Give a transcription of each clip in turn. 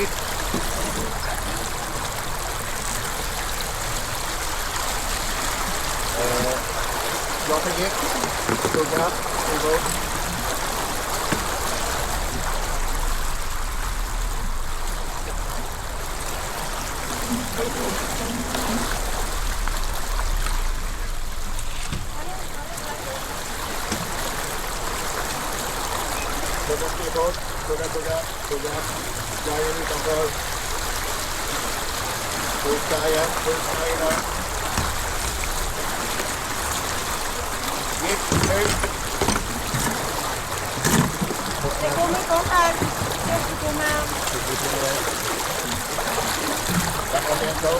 Mitt. Jag tänker skugga, skugga upp. Skugga. Jajen utanför. Skjuta igen, skjuta igen. Gick ut. Det kommer igång här. Det kommer. Där kommer en dag,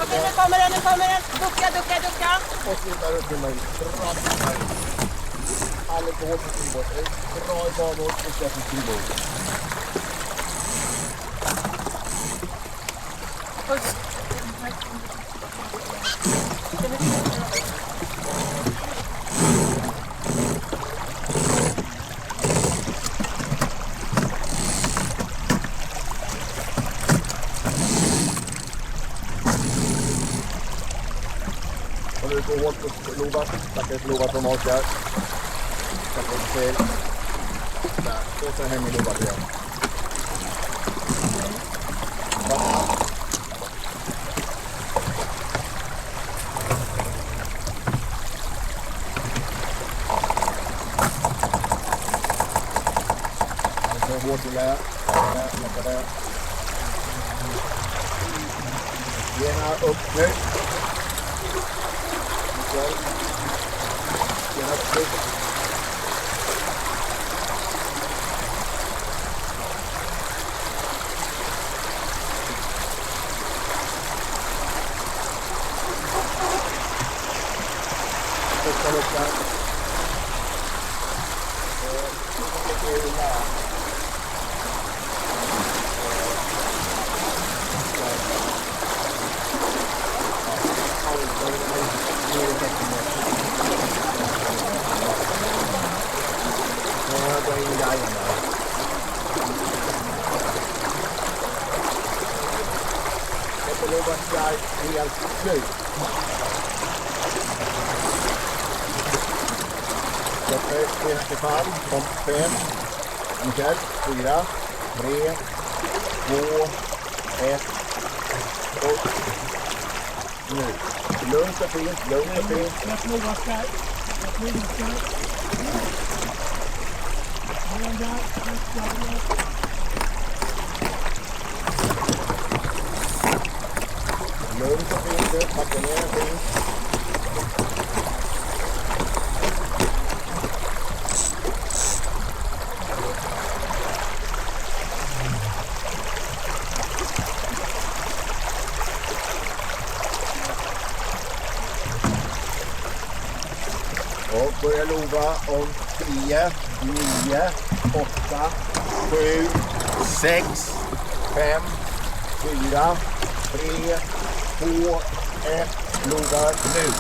Okej, nu kommer den. Ducka. Och sluta upp till mig. Alla går på styrbordet. Bra i babord och släpp i styrbordet. Och nu går hårt på lobat. Stackars lobat som orkar. Stackars fel. Där, och sen hem i lobat igen. Hårt till det. Släppa det. Gena upp nu. Gena upp nu. Lucka. Helt slut. Släpper senaste fall. Kom 5. Mikael. 4. 3. 2. 1. Och nu. Lugnt och fint. Lugnt och fint. Släpp noga skär. Lugnt och fint. Packa ner en fint. Och börja lova om 10, 9, 8, 7, 6, 5, 4, 3, 2, 1, lovar nu.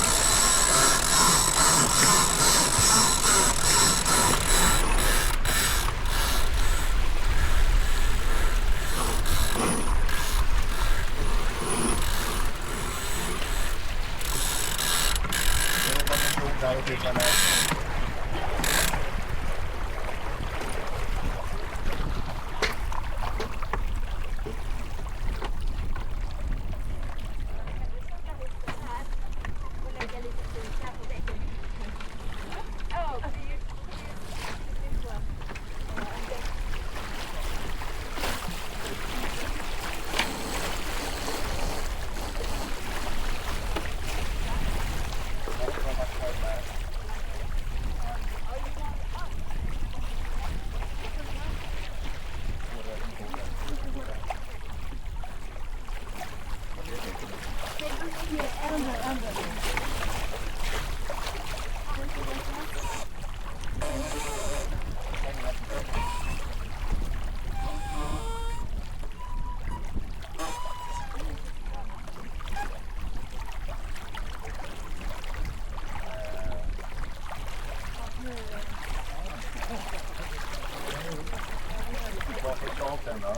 av den då.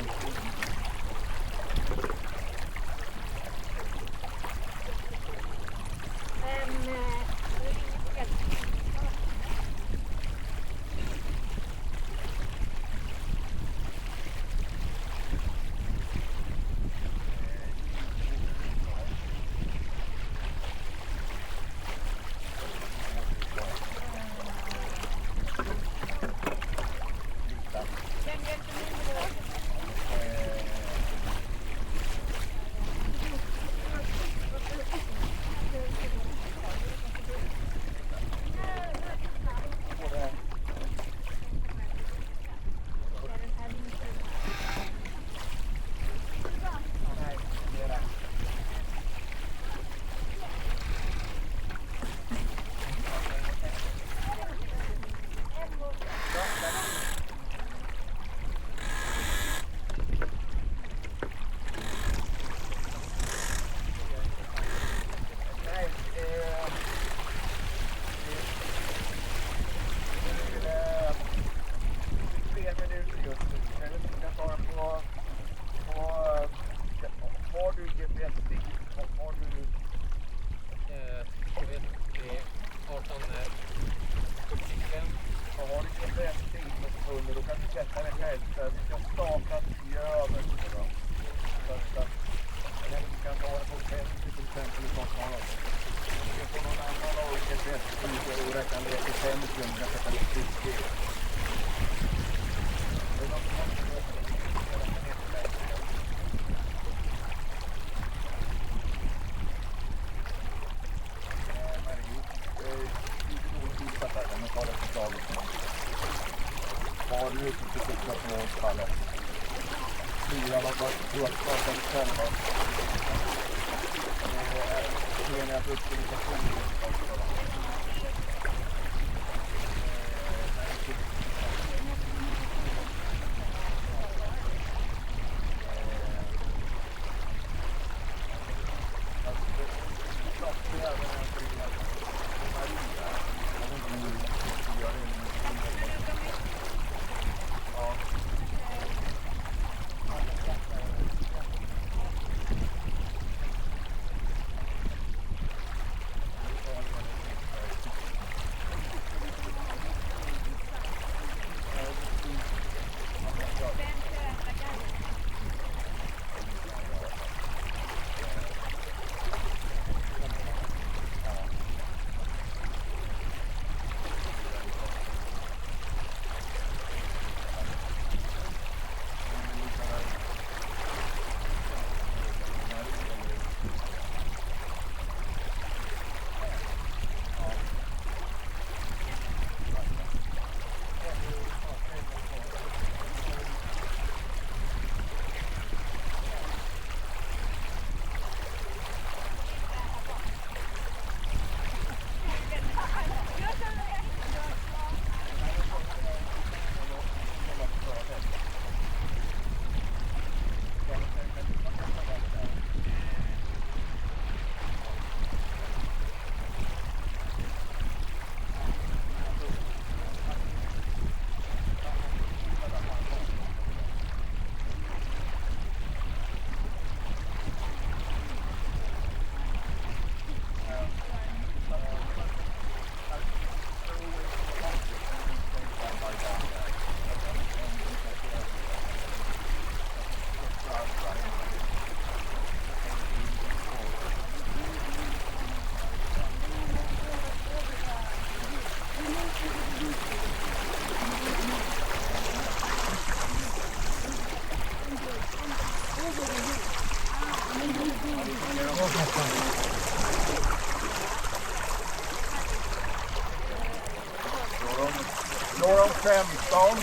Norr om 15.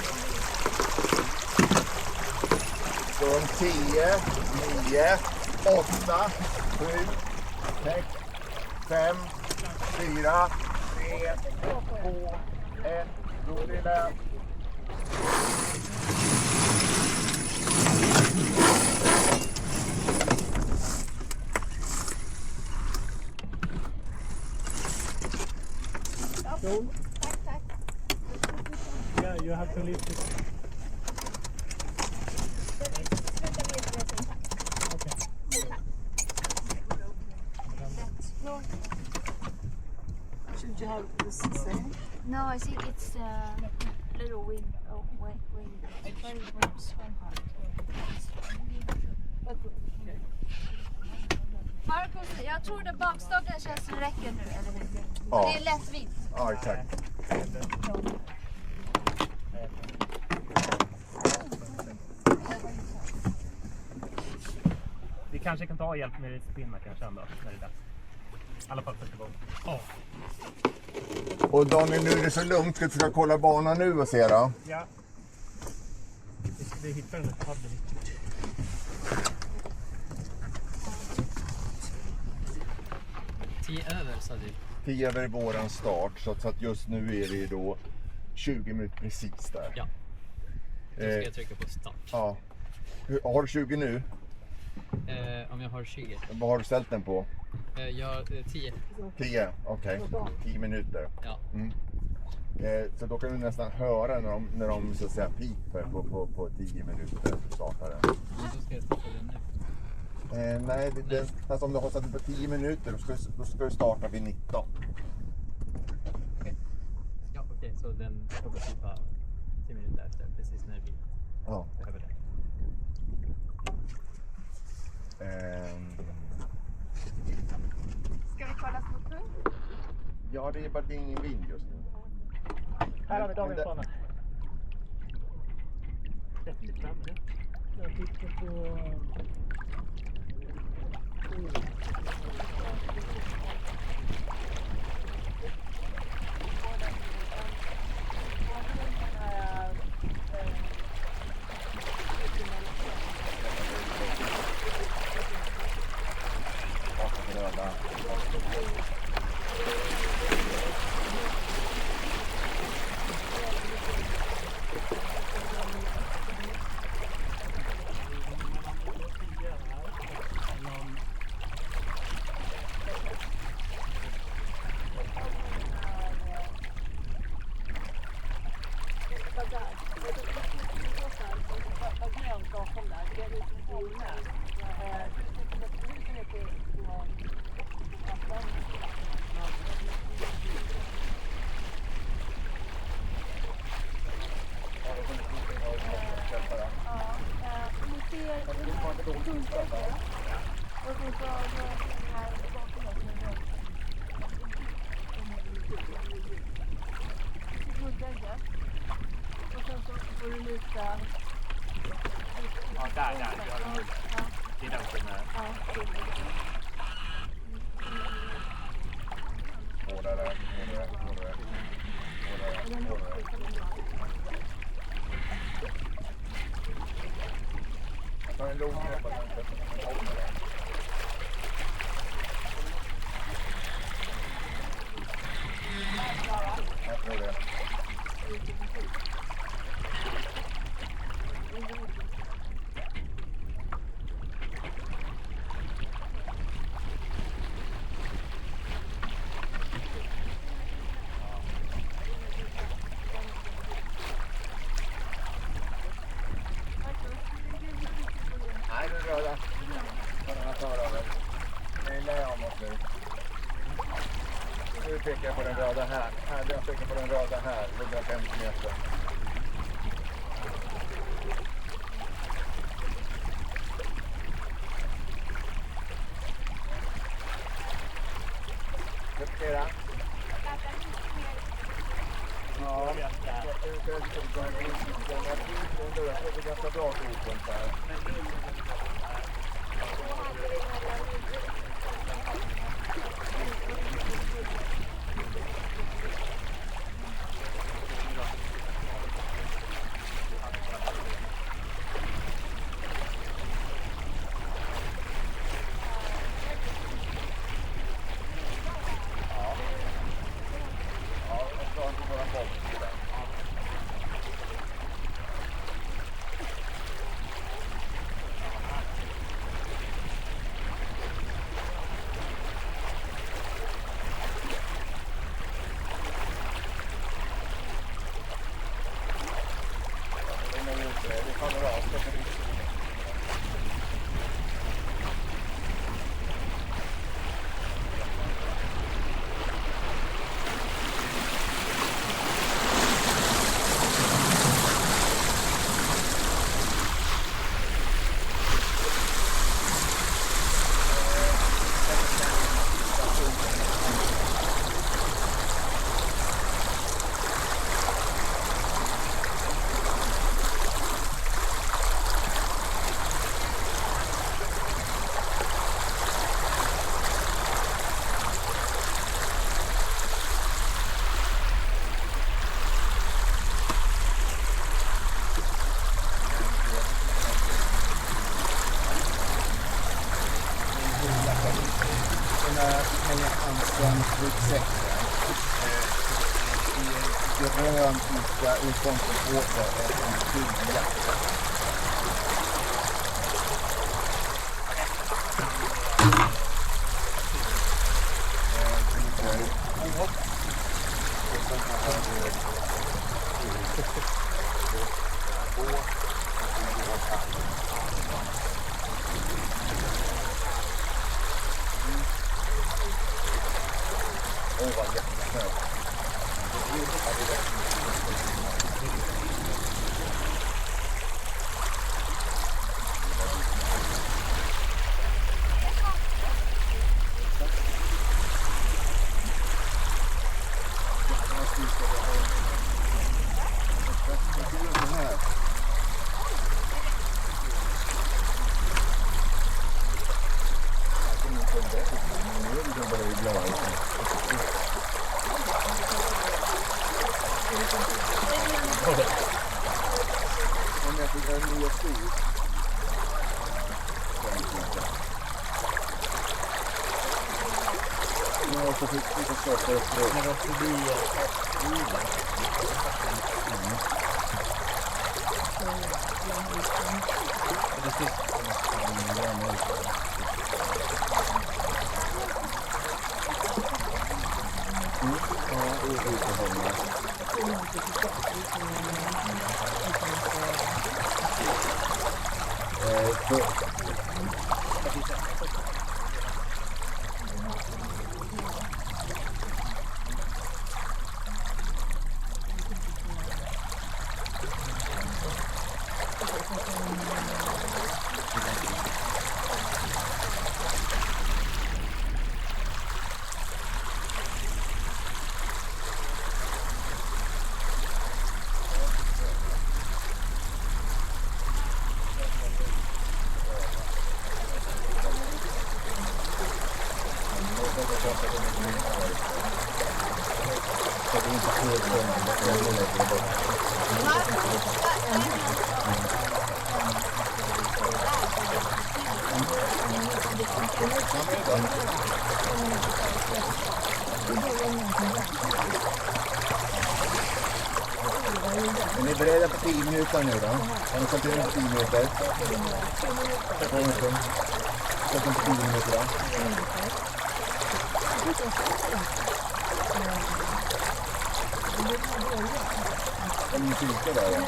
Då om 10, 9, 8, 7, 6, 5, 4, 3, 2, 1. Då blir det... Yeah, you have to lift it. Should you have the same? No, I think it's little wing. Oh, wing. Very wings. Marcus, jag tror det bakstaken känns som räcker nu, eller hur? Ja. Det är lätt vind. Ja, exakt. Vi kanske kan ta hjälp med spinna kanske ändå, när det är dags. I alla fall första gången. Ja. Och Daniel, nu är det så lugnt. Ska du försöka kolla banan nu och se då? Ja. Vi hittar den här paddeln. 10 över sa du? 10 över våran start, så att just nu är det då 20 minuter precis där. Ja. Då ska jag trycka på start. Ja. Har du 20 nu? Om jag har 20. Vad har du ställt den på? Jag har 10. 10, okej. 10 minuter. Ja. Mm. Så då kan du nästan höra när de så att säga piper på 10 minuter startar den. Men då ska jag starta den nu. Nej, alltså om du har satt den på 10 minuter då ska du starta vid 19. Ja, okej. Så den kommer pipa 10 minuter efter, precis när vi behöver det. Ska vi kolla smotpunkt? Ja, det är ingen vind just nu. Här har vi Danielsbanan. Jättefint. Jag tittar på... Ja, där. Vi har en mugg. Det är den som är... Hårdare. Jag tar en lång grepp på den. Jag tror det. Nej, den röda. Den här tar över. Nej, jag måste. Nu pekar jag på den röda här. Jag pekar på den röda här. Det blir 50 meter. Repetera. Ja, det är ganska bra utgångspunkt här. Det faller av. ryggsäck. Grön fiska utgångsåter en tydliga. Vad jättesnö. Är ni beredda på 10 minuter nu då? Har ni satt in 10 minuter? 2 minuter. Satt in 10 minuter då? Är ni fika där? Ja?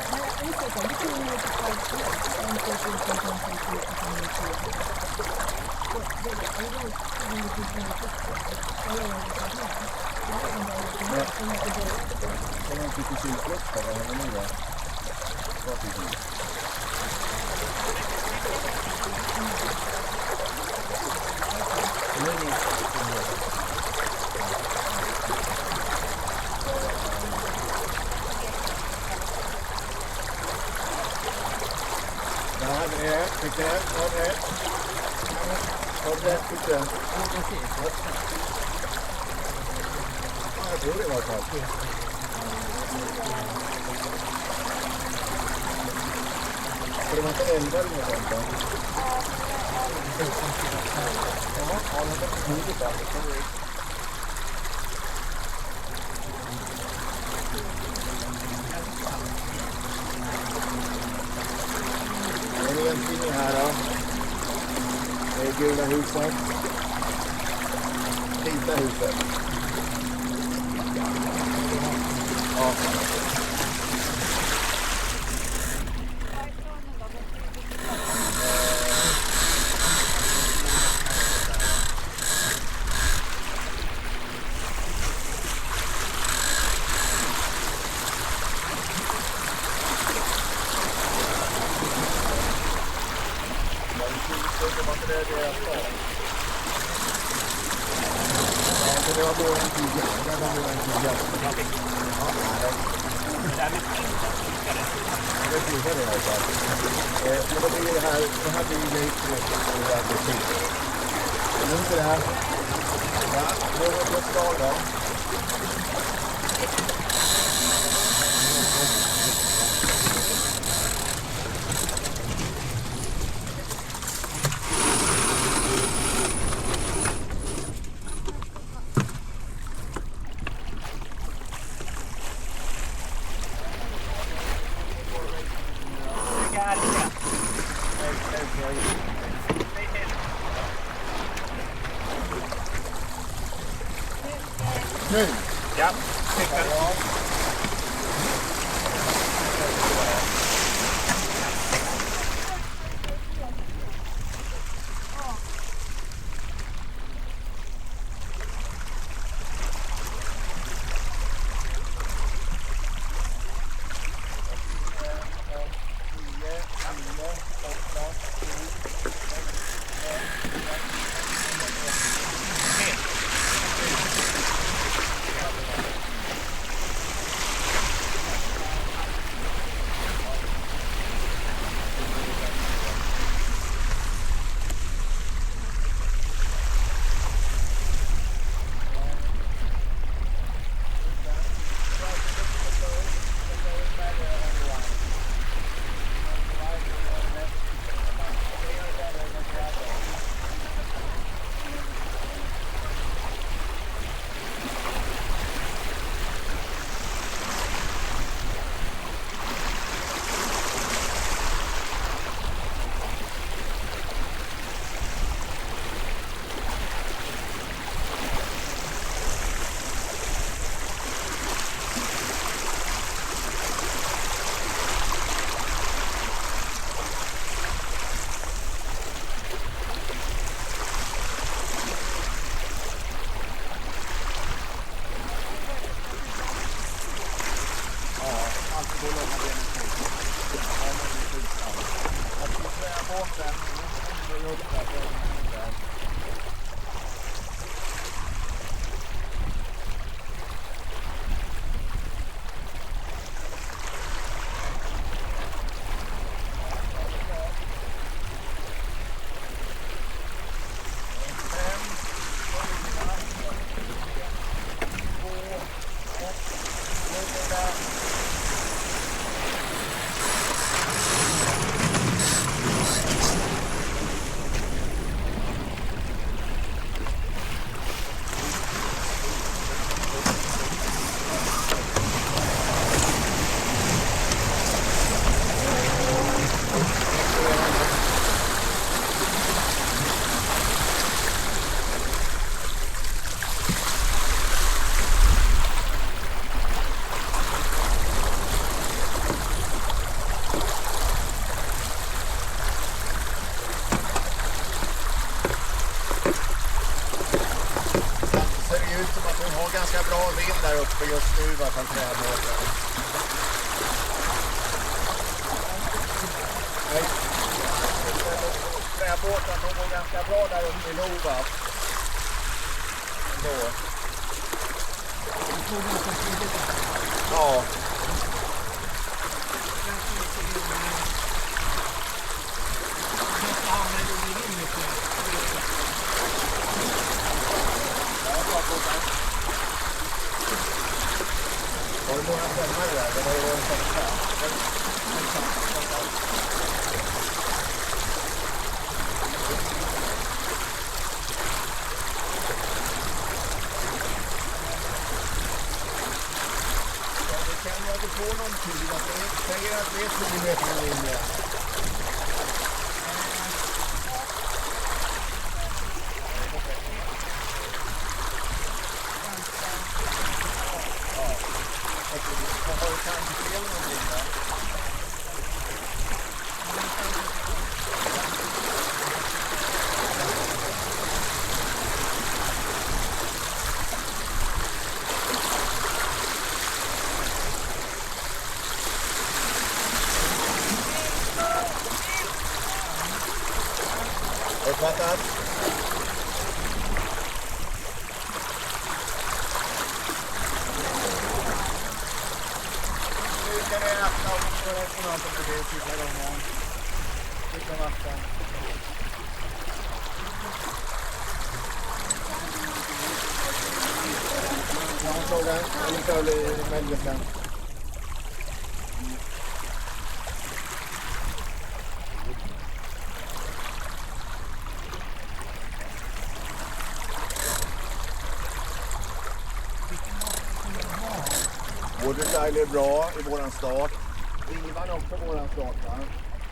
Kan man tycka kylfläkt där? Vad har ni då? Vad tycker ni? Ja, det är. Fick det? Vad är det? Vad är det? Fick det? Jag tror det var kallt. För det var inte eldar eller något sånt då? Ja, det var inte smidigt där. Det är en tidning här då. Det är gula huset. Vita huset. Ja. Det var då en tid. Det var då en tid. Ja, det flyger det här. Men då blir det här blir det yttre. Det är inte det här. Ja, det var på ett dag då. Nu. Ja, teckna. Ja. Ganska bra vind där uppe just nu va, från träbåten. Träbåten de går ganska bra där uppe i Lova. Ändå. Ja. Var det många stämmare där? Det var ju en stämmare. Det kan jag gå på någon tid att det säger att det är 10 meter linje. Har du kanske fel någonting där? Uppfattat? Nu ska vi öppna upp för restauranten för det sista gången. Lite vatten. Jag har frågan. Jag vill i Melgesen. Borderstyle är bra i våran start. Rivan också våran start.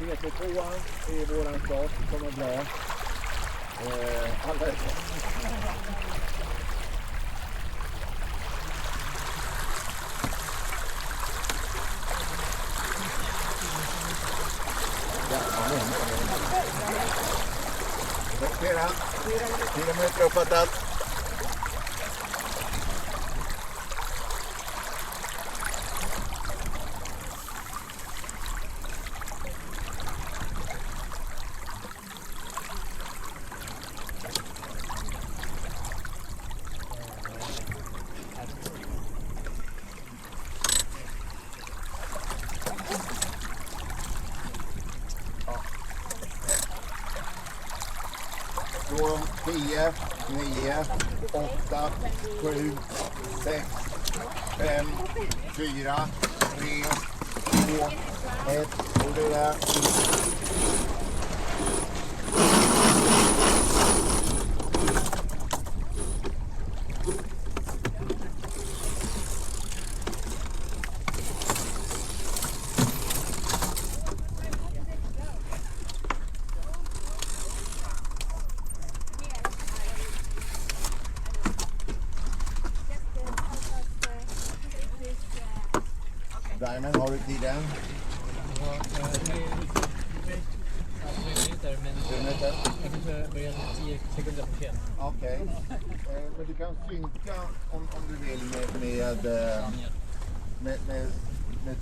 PT2 är våran start som är bra. Alla är bra. 4 minuter uppfattat. Då om 10, 9, 8, 7, 6, 5, 4, 3, 2, 1. Och det där. Diamond, har du tiden? Ja, 3 minuter, men 3 minuter? jag kanske börjar 10 sekunder för sent. Okej. Men du kan synka om du vill med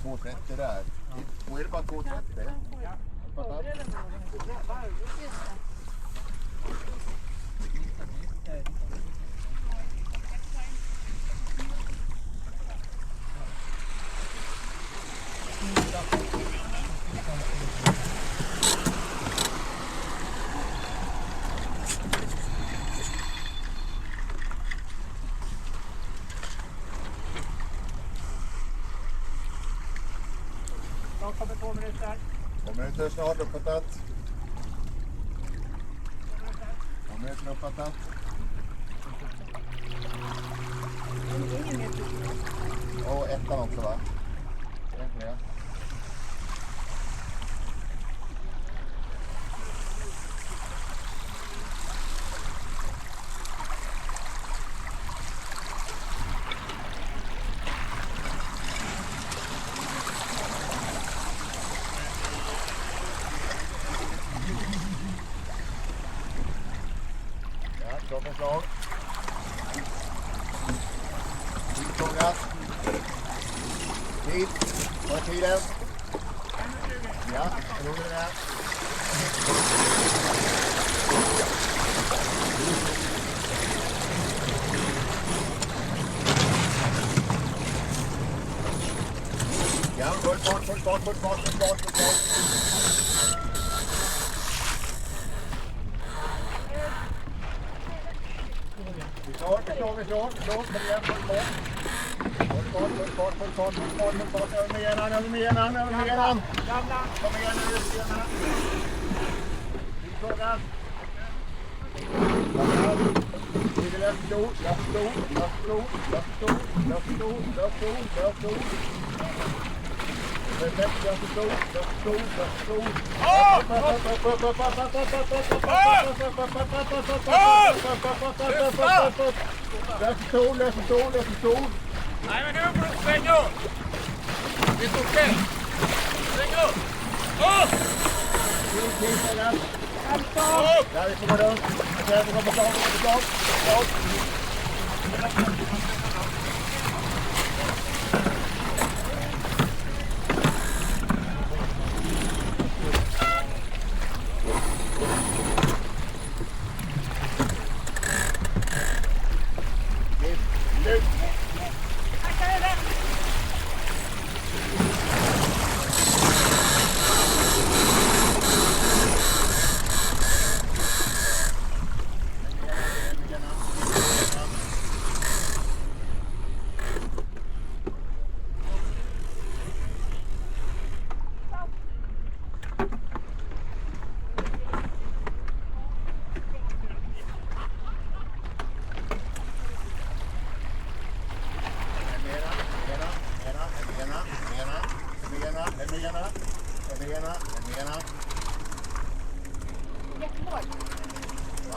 2.30 där. Och är det bara 2.30? Fattar? De kommer 2 minuter. 2 minuter snart uppfattat. 2 minuter uppfattat. Och ettan också va? Är det inte det? Ja, förslag. Tidfångat. Tid. Vad är tiden? Ja, jag gjorde det. Ja, full fart. Vi slår. Över med enan. Kom igen nu, stenarna. Tidfrågan. Löfstor. Perfekt, löfstor. Löfstor. Nej, men nu får du svänga upp. Det är okej. Sväng upp. Ja, vi får gå runt. Vi får gå på slag.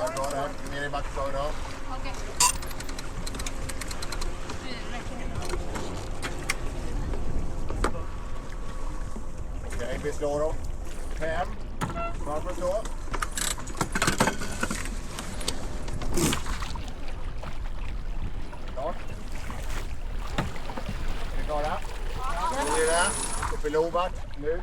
Ja, bra där. Ner i backslag då. Okej. Okej, vi slår dem. 5, Varför så? Klart. Är ni klara? Nu är det. Upp i lobat. Nu.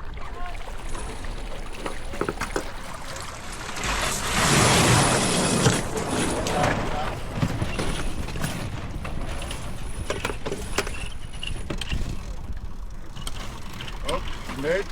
Upp. Nu.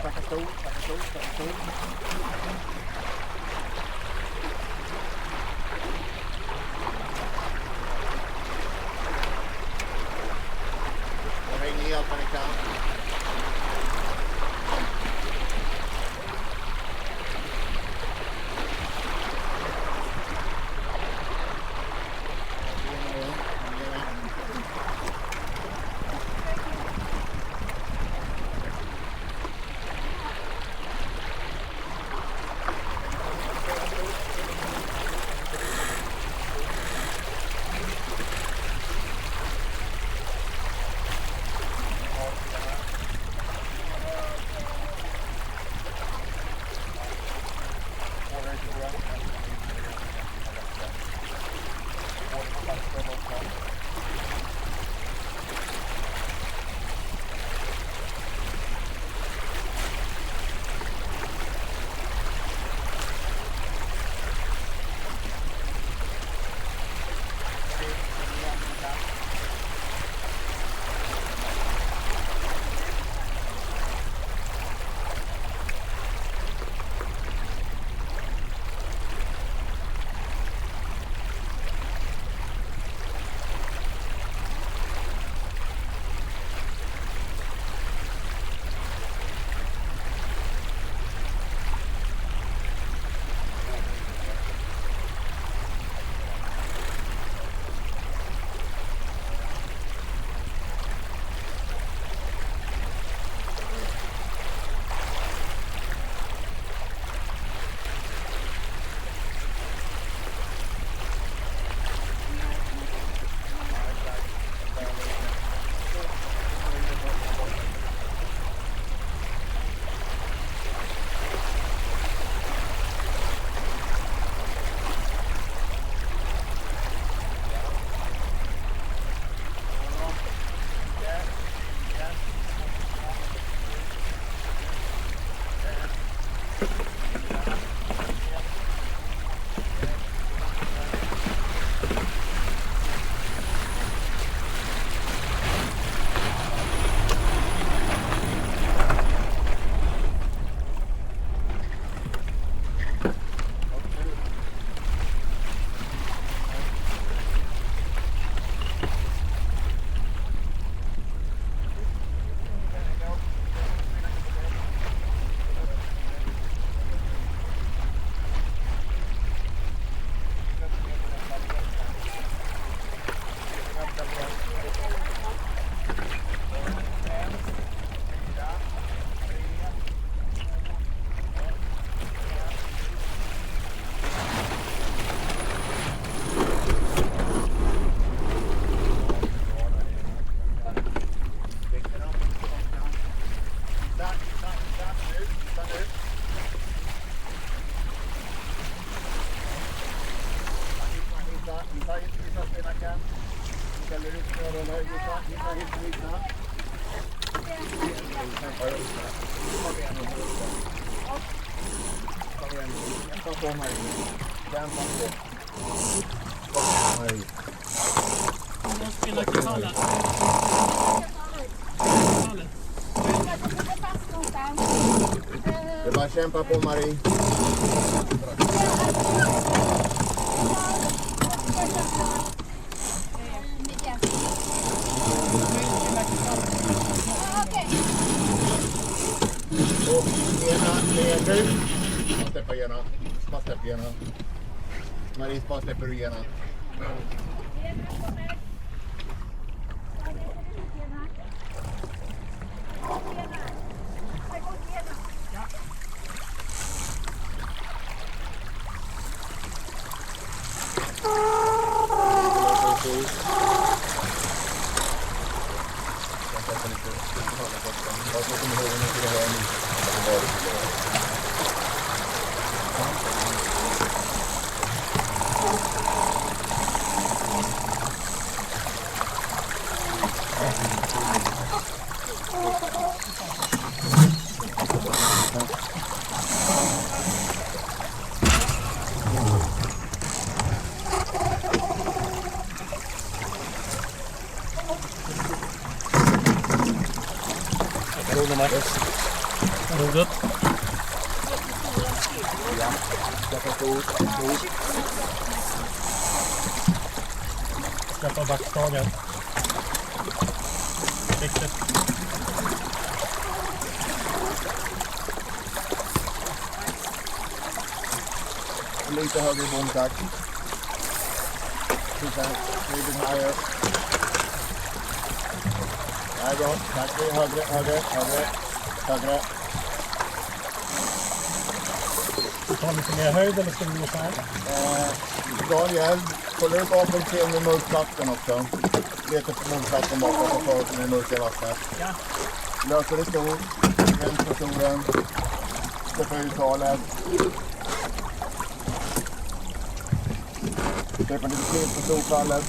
Tacka stol. Häng i allt vad ni kan. spinnackan. Ställer ut snöroller. Hitta. Kom igen. Kämpa på mig. Kämpa på. Jag spelar kitalet. Det är bara kämpa på, Marie. Och ena leder. Man släpper gärna. Man släpper gärna. Marie, bara släpper du gärna. Rodet. Ja, Släppa backstagen. Riktigt. Lite högre bomtack. Titta, lite higher. Ja, bra. Tack. Högre. Ta lite mer höjd eller ska vi gå så här? Bra hjälp. Kolla ut bakom till med mörkplattan också. Leta på mörkplattan bakom och för ut med mörka vattnet. Ja. Löser det stor. Vänd på stolen. Släppa ut talet. Släppa lite till på storfallet.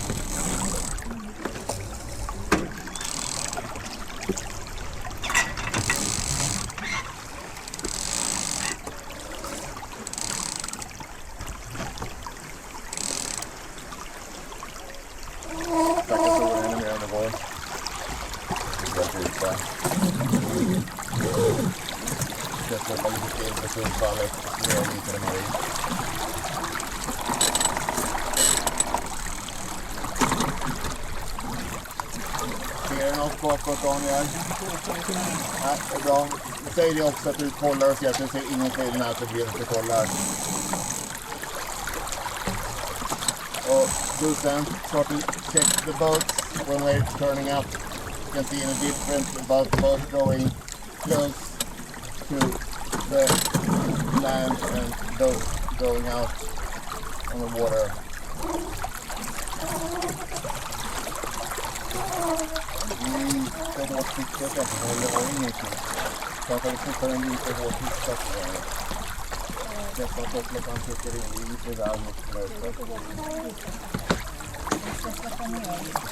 Släppa lite till på storfallet. Gör lite det Marie. Ser du något bakåt, Daniel? Nej, det är bra. Säg det också att du kollar och ser att du ser ingen fel när du kollar. Och Susan, start to check the boats when we're turning up. You can see in a difference about the boat going close to the land and those going out on the water. Lite hårt fixat eftersom det var ingenting. Så att det fortfarande lite hårt fixat. Detta kopplet han trycker in lite där mot flötet.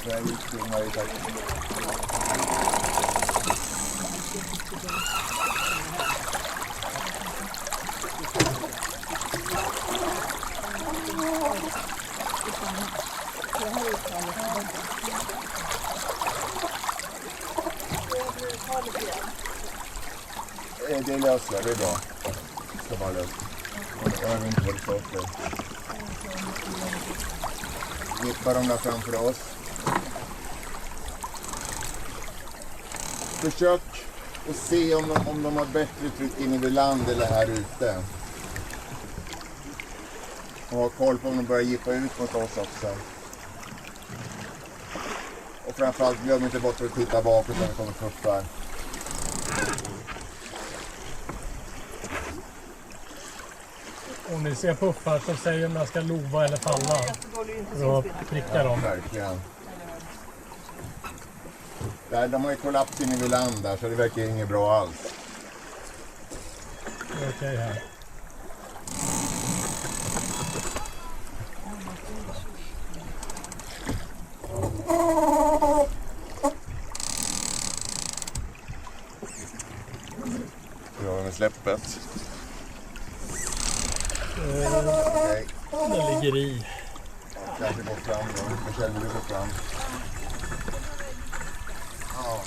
Så jag gick till mig faktiskt. Det löser jag, det är bra. Det ska vara lugnt. Jag behöver inte vara saker. Vippa dem där framför oss. Försök att se om de har bättre tryck inne vid land eller här ute. Och ha koll på om de börjar gippa ut mot oss också. Och framförallt glöm inte bort att titta bakåt när det kommer puffar. Om ni ser puffar så säger man ska lova eller falla. Då prickar de. Verkligen. De har ju kollaps inne vid land där så det verkar inget bra alls. Okej här. släppet. Okay. Den ligger i. Kanske går fram då. Jag känner du går fram. Ja.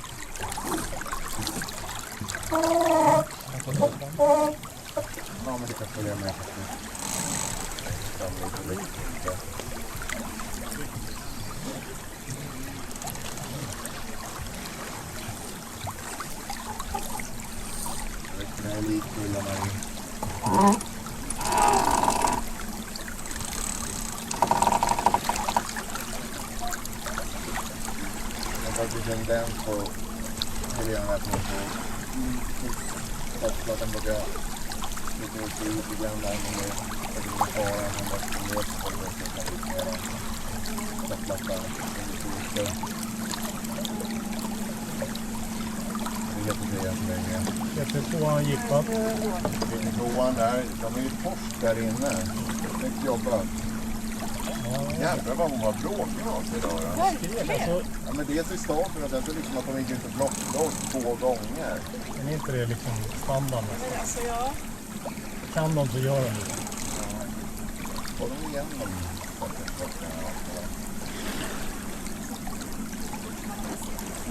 Ja, men det kan följa med faktiskt. Det är lite illa mig. Jag har faktiskt en den på Helena att man får att den brukar lite ut grann där men det är ingen fara men det kommer upp och det kan ut mera tapplattar det är jättegrejer så länge. GP2 gippat. GP2 där, de är ju torsk där inne. Mycket jobbat. Jävlar vad hon var bråkig av sig idag då. Alltså, ja men dels i starten och sen så liksom att de gick ut och blockade oss 2 gånger. Men är inte det liksom standard? Alltså ja. Kan de så gör de det. Ja. Och de igenom.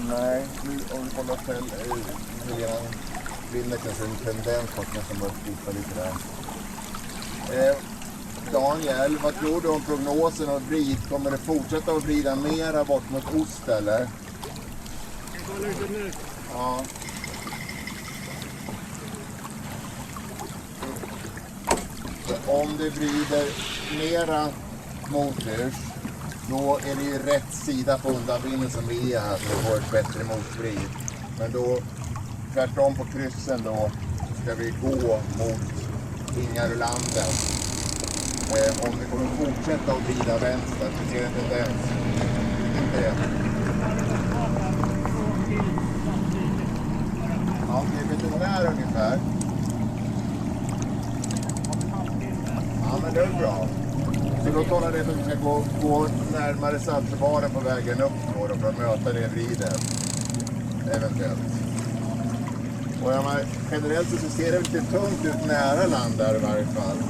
Nej, nu om vi kollar själv Helena vinner kanske en tendens på att nästan börja skjuta lite där. Daniel, vad tror du om prognosen av vrid? Kommer det fortsätta att vrida mera bort mot ost eller? Jag kollar ut nu. Ja. Om det vrider mera moturs, då är det ju rätt sida på undanvinden som vi är här för att få ett bättre motvrid. Men då, tvärtom på kryssen då, ska vi gå mot Ingarulanden. Om vi kommer fortsätta att vrida vänster, så ser det en tendens. Inte det. Ja, det är lite där ungefär. Ja, men det är bra. Så då talar det att vi ska gå närmare Saltsjöbaden på vägen upp då för att möta det vridet. Eventuellt. Och ja, generellt så ser det lite tungt ut nära land där i varje fall.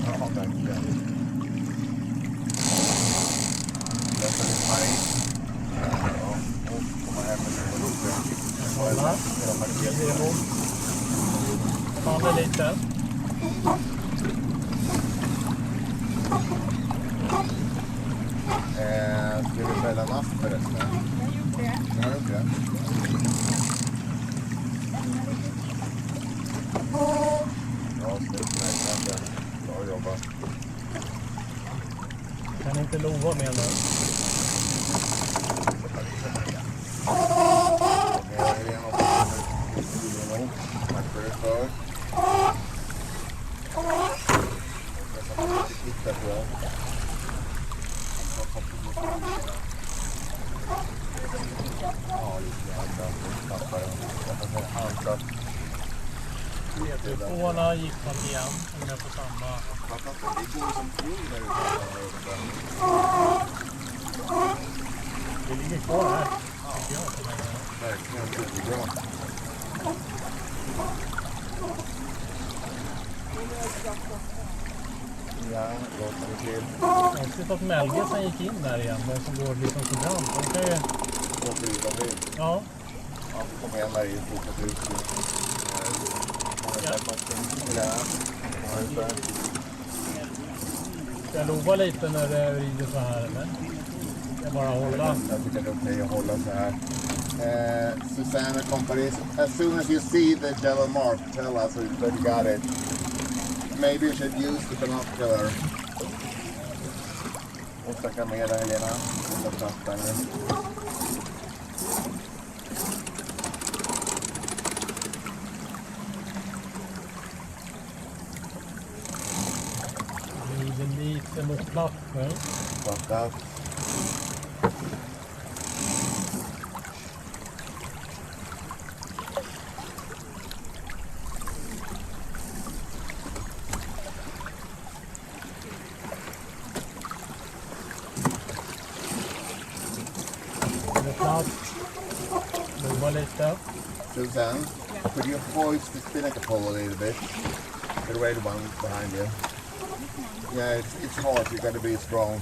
Ja, verkligen. Detta är majs. Ja, och komma hem med det lite. Kolla. Faller lite. Ska vi fälla mast förresten? Jag har gjort det. Ja, slutmärkande. Bra jobbat. Kan inte lova med nu. Tack för det för. Titta på det. Ja, lite grann. Tappar den. GP2 gick man igen. Om jag på samma. Det går som kring där ute. Det ligger kvar här. Ja, verkligen jättebra. Ja, låt det till. Konstigt att Melge sen gick in där igen. De som går liksom så brant. De kan ju... Åker ut av det. Ja. Ja, kom igen Marie, fortsätt ut. Ska jag lova lite när det rider så här eller? Jag bara hålla. Jag tycker det är okej att hålla så här. Susanna Comparis, as soon as you see the yellow mark, tell us that you got it. Maybe you should use the binocular. Och stacka med där Helena. Och plasta nu. Lite mot platt nu. Fattat. fast. Prova lite. Susan, could you hoist the spinnaker pole a little bit? The red one behind you. Yeah, it's hard. You got to be strong.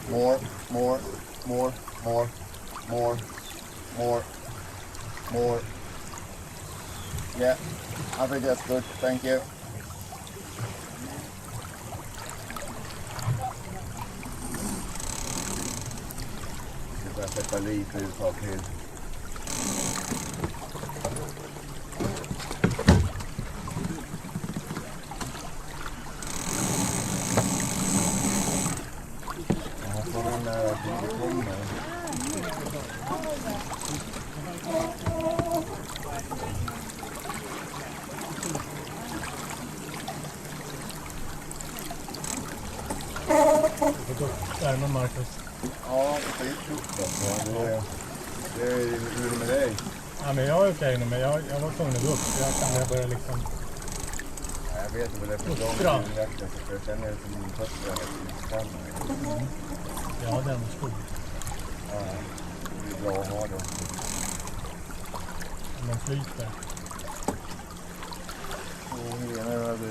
More. Yeah, I think that's good. Thank you. Jag ska sätta lite uttag till. Ja, så den där att det kommer. Du får gå där med Marcus. Ja, det är tufft alltså. Det är hur det med dig? Ja, men jag är okej nu, men jag var tvungen att gå upp. Så jag kan börja liksom... Ja, jag vet inte vad det är för gång i veckan, så jag känner det som min fötter är helt spännande. Ja, den är stor. Ja, det är bra att ha det. Den flyter. Och Helena hade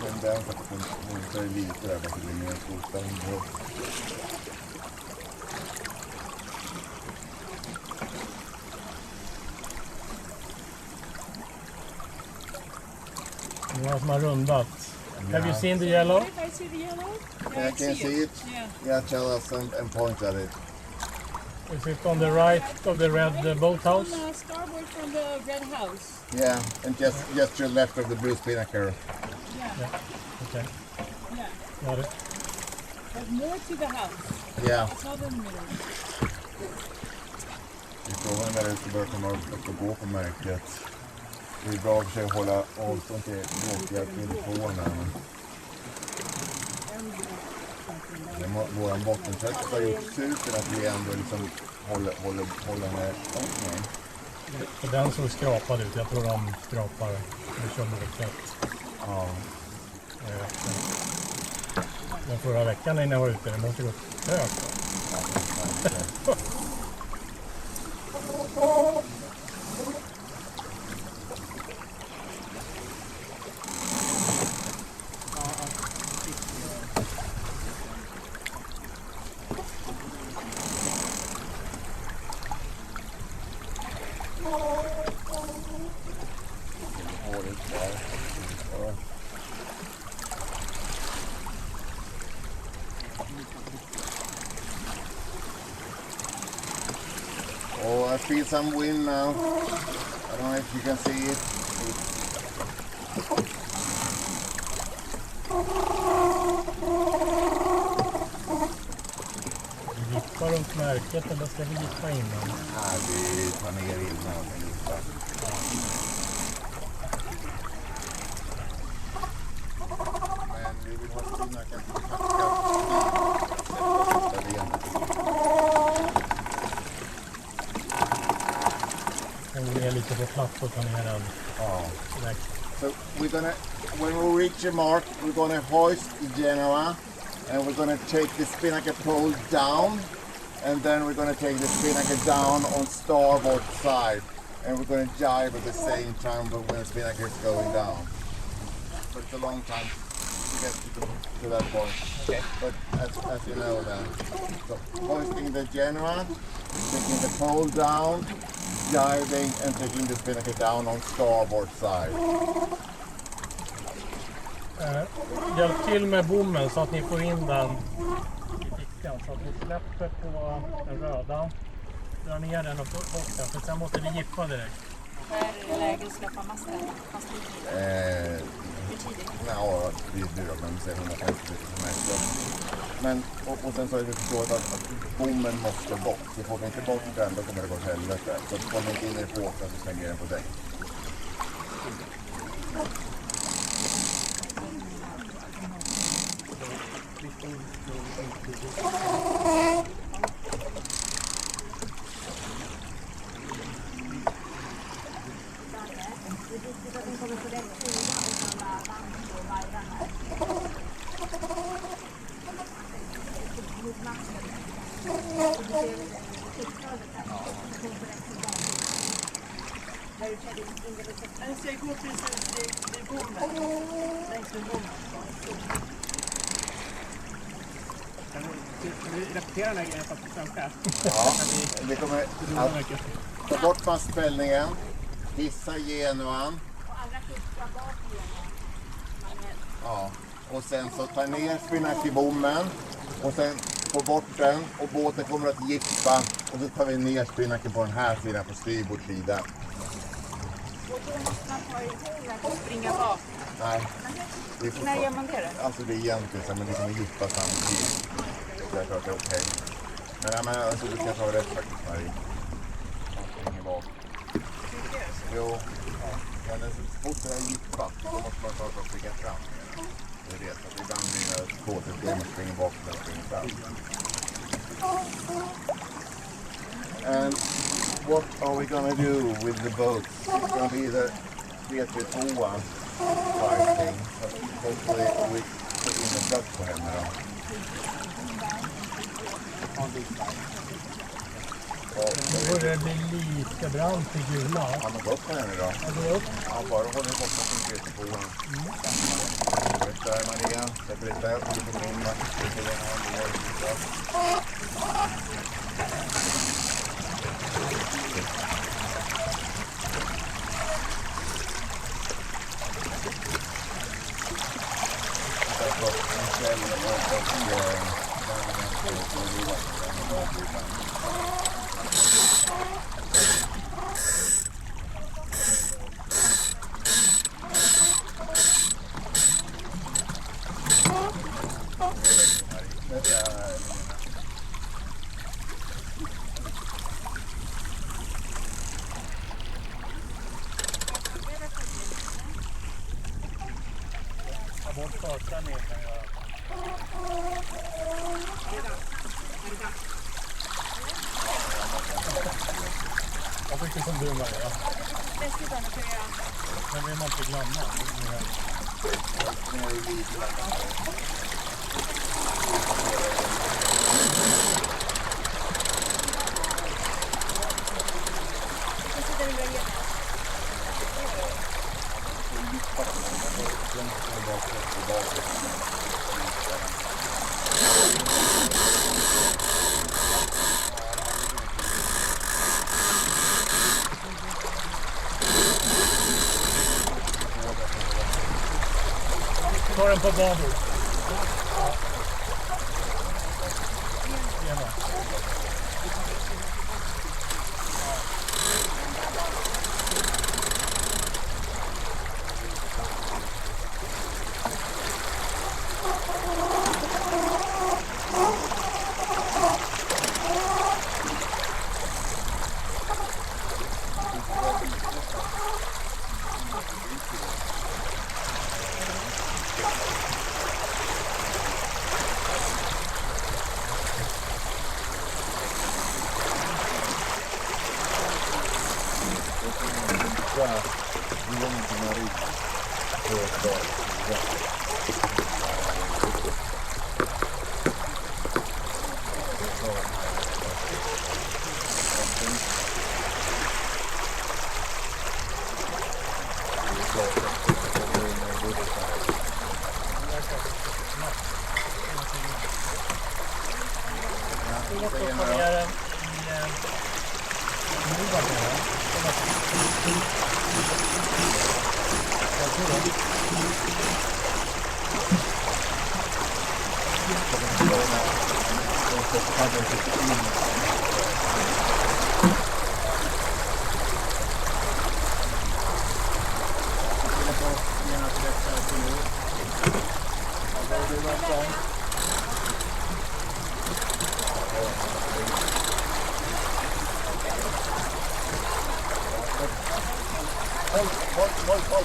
en där för att hon tar lite där, för att det blir mer skotande. Några som har rundat. Have you seen the yellow? I see the yellow. I can see it. Yeah, tell us and point at it. Is it on the right of the red boathouse? On starboard from the red house. Yeah, and just to the left of the blue spinnaker. Yeah. Okay, Yeah. got it. But more to the house. Yeah. It's not in the middle. I frågan där ute börjar komma upp och gå på märket. Det är bra att försöka hålla avstånd till båtjärtelefonen. Vår bottentvätt har gjort supen att vi ändå liksom håller med öppningen. Och den såg skrapad ut. Jag tror de skrapar och kör båträtt. Ja. Men förra veckan när jag var ute, det måste gå högt. Oh, I feel some wind now. I don't know if you can see it. Vi gippar runt märket eller ska vi gippa innan? Nej, vi tar ner innan vi gippar. Men vi vill ha stina kanske Vi är lite på plats och ta ner den. So we're gonna, when we reach a mark, we're gonna hoist the Genoa, and we're gonna take the spinnaker pole down, and then we're gonna take the spinnaker down on starboard side, and we're gonna jibe at the same time when the spinnaker is going down. But it's a long time to get to that point. Okay. But as you know then, so hoisting the Genoa, taking the pole down, jibing and taking the spinnaker down on starboard side. Hjälp till med bommen så att ni får in den i fickan. Så att ni släpper på den röda, drar ner den och får bort den. För sen måste vi gippa direkt. När är läge att släppa masten? Fast lite för tidigt. Ja, det är dyrt, men vi säger 150 som helst. Men, och sen så är det förstått att bommen måste bort. Så får vi inte bort den, då kommer det gå till helvete. Så får vi inte in i båten så slänger den på däck. ska gå precis vid bommen. Längs med bommen. Kan du repetera den här grejen på svenska? Ja, det kommer att ta bort fastspänningen, hissa genuan. Allra första bak igen. Ja, och sen så tar ner spinnakerbommen och sen få bort den och båten kommer att gippa och så tar vi ner spinnaken på den här sidan på styrbordssidan. Och då måste man ta i hornet och springa bak. Nej. När gör man det då? Alltså det är egentligen så, men det kommer gippa samtidigt. Så jag tror att det är okej. Men, ja, men alltså, du ska ta rätt faktiskt, Marie. Ingen bak. Jo. Ja. Men så fort det är gippat så måste man ta och springa fram. Det är det. Så att ibland blir det båten som springer bak och springer fram. And what are we gonna do with the boats? It's gonna be the 332 fighting. Hopefully we put in the plug på henne då. Då borde det bli lite brant i gula. Ja, men gå upp med henne då. Ja, gå upp. Ja, bara håller borta från 332. Där Maria, släpper lite där. Du kommer in Jag tycker som du Maria. Men vill man inte glömma. Ta den på babord. Gärna.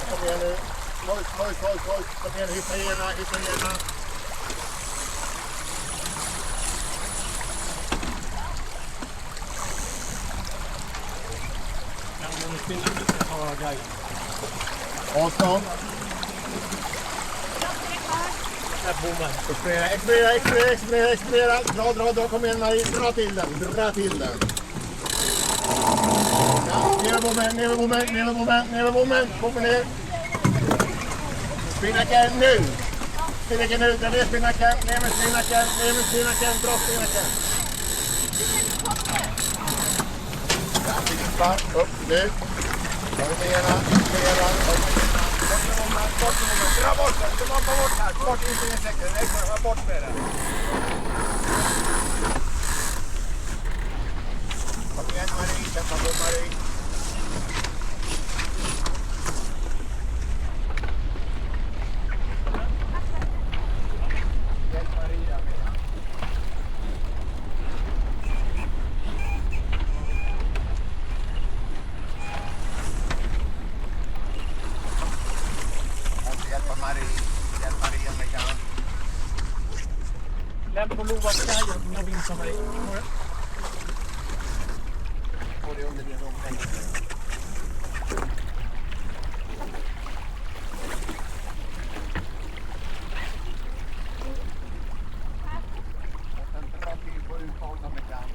Kom igen nu. Kom igen, hissa gärna. Avstånd. Expedera. Dra. Kom igen Marie, dra till den. Ja. Ner med bommen. Bommen ner. Spinnaken nu. Spinnaken nu. Dra ner spinnaken. Ner med spinnaken. Bra spinnaken. Ja, klippa. Upp nu. Ta med benen. Bort med bommen. Dra bort den. Tillbaka bort här. Bort inte i säcken. Nej, bort med den. Kom igen Marie. Kämpa på Marie. Lämna på lovan kajen och vinsa mig. Får det under din rompenning. Och sen dra till på uthåll om vi kan.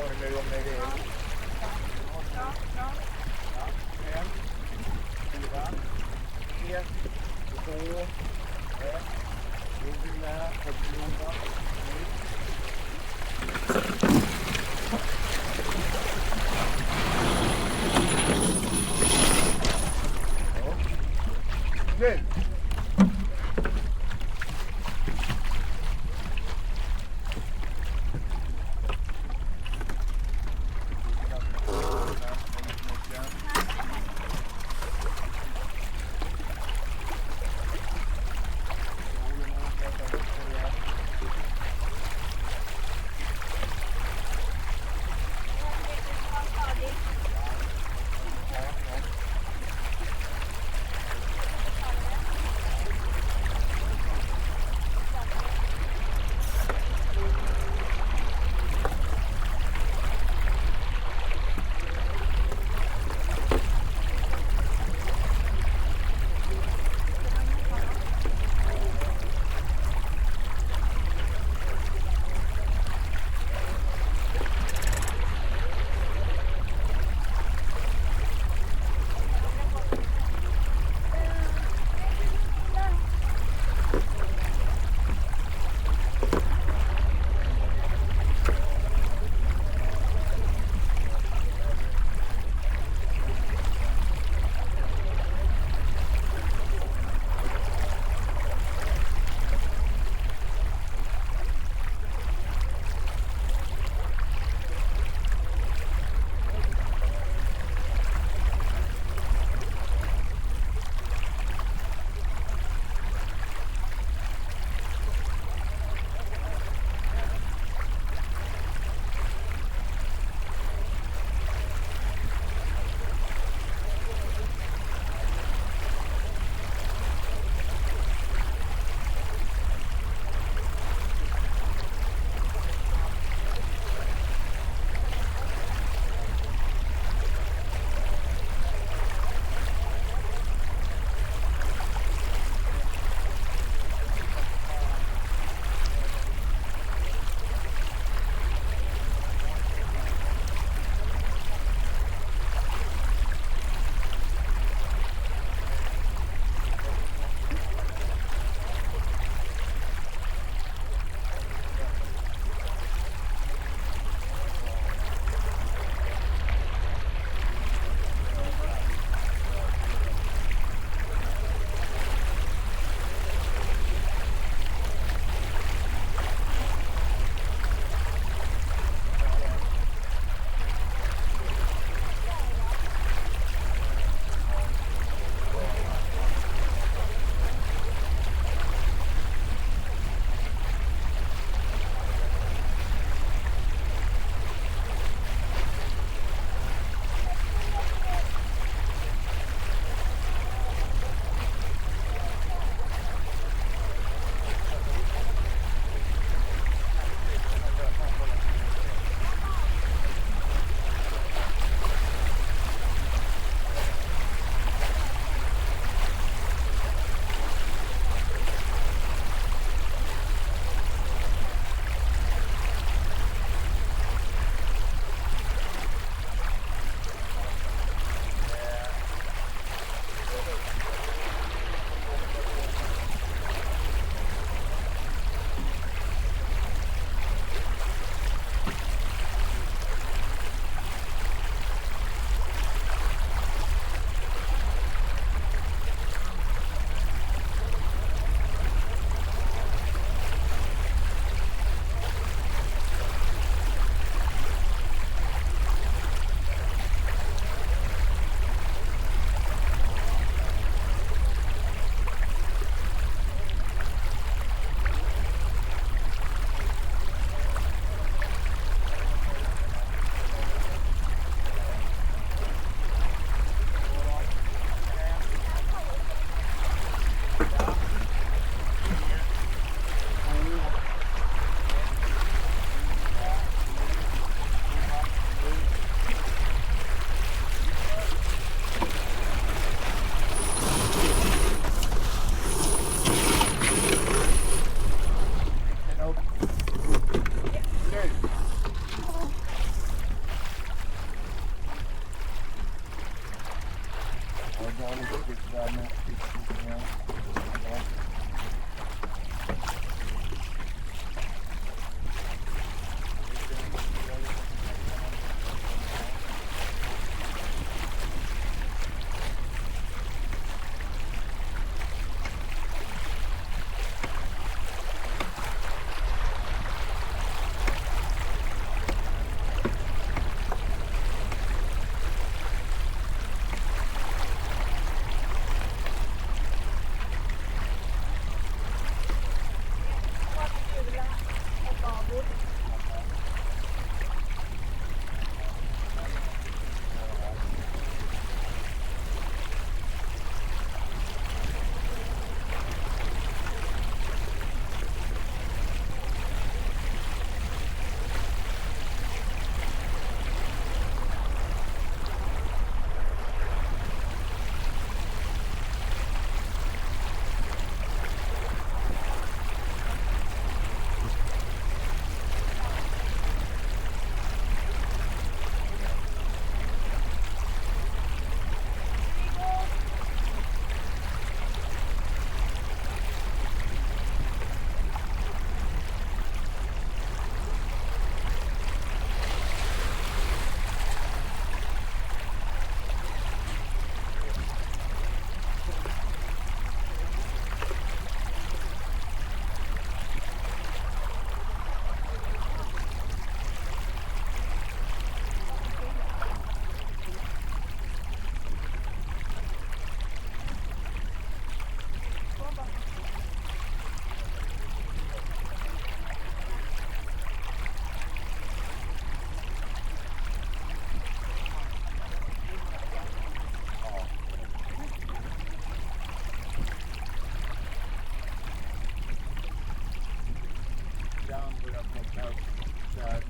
imorgon nu om ni vill. Ja, bra. 5, 4, 3, 2, 1. Rulla och prova. Nu!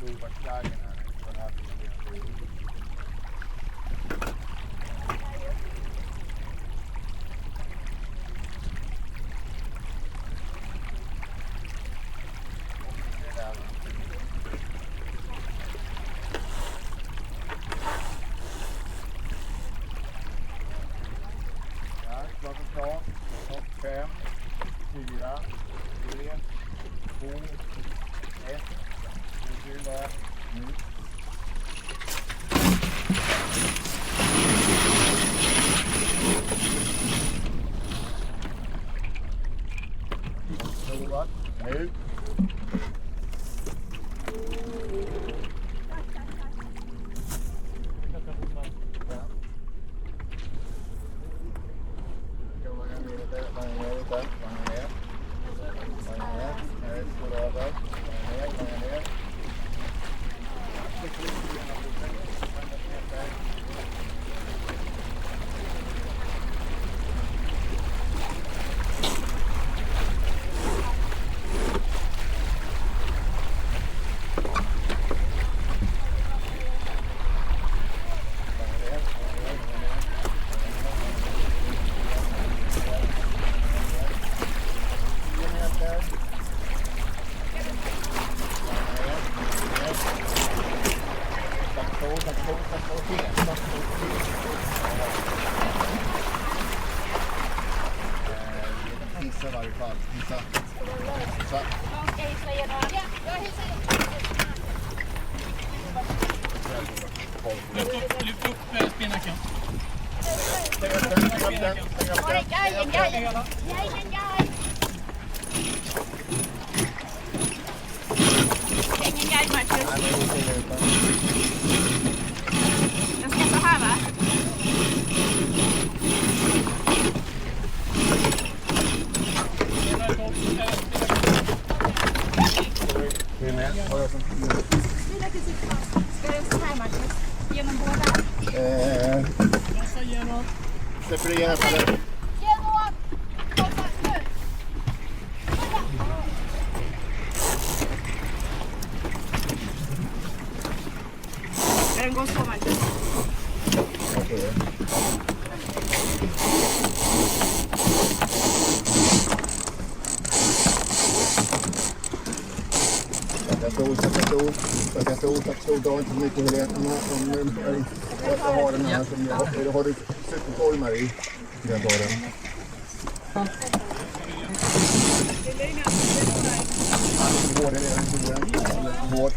lovarflaggen här. Vad här för något? Klart och klart. 5, 4, 3, 2, 1. Nu till där. Nu. Provat. Nu. Lyft upp spinnacken. Ingen guide, Marcus. Jag ska så här, va? Ska jag så här, Marcus? Genom båda? Släpper igen här. Genom! Komma nu! Den går så, Marcus. Okej. Jag stod, dra inte så mycket Helm. Jag har den här som jag har du Sumpholmen i den dörren. Hård är den hård.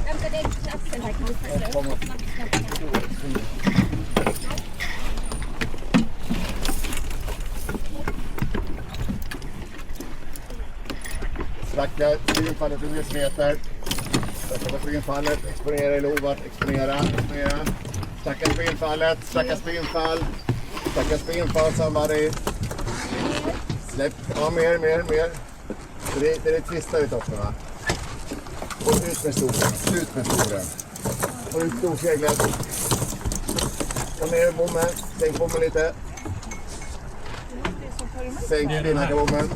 Vänta, det är platsen här. Kan du ställa upp? Stracka spinfallet under smeter. Stracka på spinfallet. Exponera i lovat. Exponera. Stracka spinfallet. Stracka spinfall. Stracka spinfall. Somebody. Släpp. Ja, mer. Det är det twista i toppen, va? Och ut med storen. Och ut storseglet. Och ner bommen. Sänk bommen lite. Sänk spinnacka-bommen.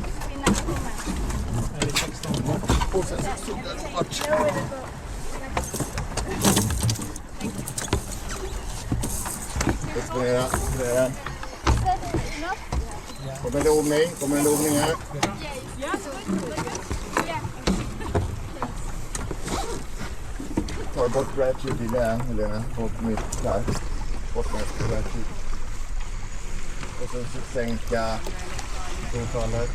Och sen suddar bort. Exponera. Kommer en lovning här. Ta bort ratchet i det, Helena. Bort mitt där. Bort med ratchet. Och sen så sänka storfallet.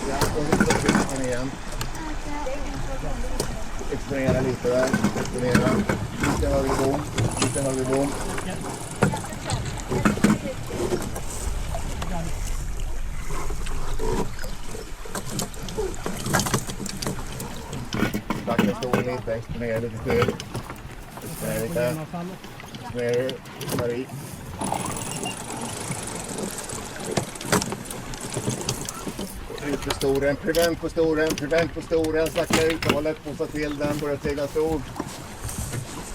Ja, och så trycker man igen. Exponera lite där. Exponera. Lite högre bom. Backa stolen lite. Exponera lite till. Exponera lite. Exponera Marie. Ut på storen, prevent på storen, slacka ut hållet, posa till den, börja segla stor.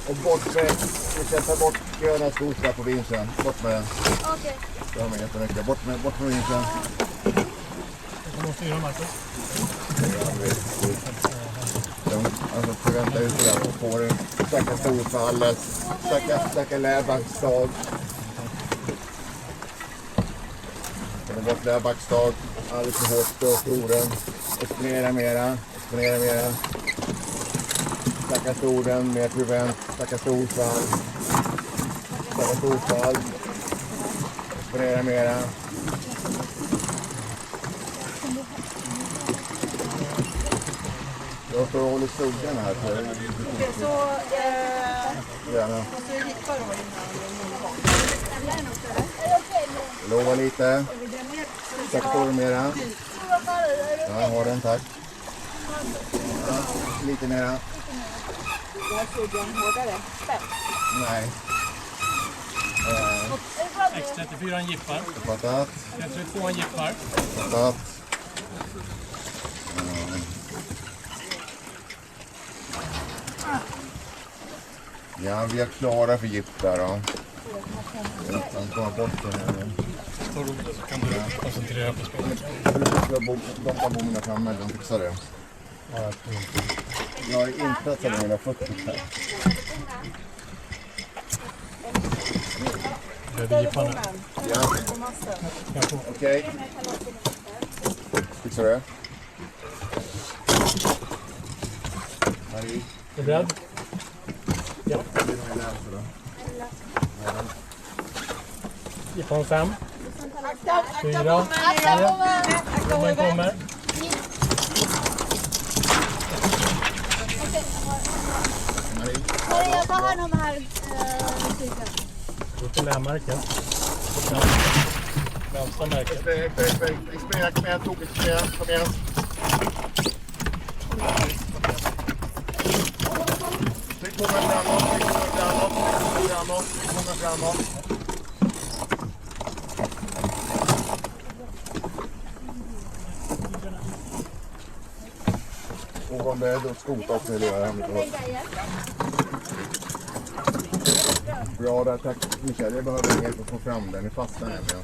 Och bort, vi sätter bort gröna skor där på vinschen. Bort med den. Okej. Det har man jättemycket. Bort med vinschen. Jag måste göra Marcus. Alltså förvänta ut det att få det. Stackars storfallet. Stackars lärbackstag. Det var bort lärbackstag. Alldeles för hårt på storen. Exponera mera. Stackars storen. Mer prevent. Stackars storfall. Exponera mera. Jag står och håller suggan här. Så Gärna. måste vi gippa då innan. Lova lite. Tack för mera. Ja, jag har den, tack. Ja, lite mera. Jag har suggan hårdare. Nej. X34 gippar. Fattat. X32 gippar. Fattat. Ja, vi är klara för gift där då. Han tar bort den här nu. Ta rodret så kan du koncentrera på spelet. De tar bommen där framme, de fixar det. Ja, jag tror inte. Jag har inplatsat med mina fötter här. Det är gipparna. Ja, okej. Fixar det. Marie. Är du beredd? Ja. Gippan 5. 4. 3. Bommen kommer. Jag tar hand om här musiken. Gå till lärmärket. Vänsta märket. Expera, kom igen, kom igen. Tryck på mig framåt. Och var beredd att skota också i det här. Bra där, tack Michael. Jag behöver hjälp att få fram den. Ni fastnar nämligen.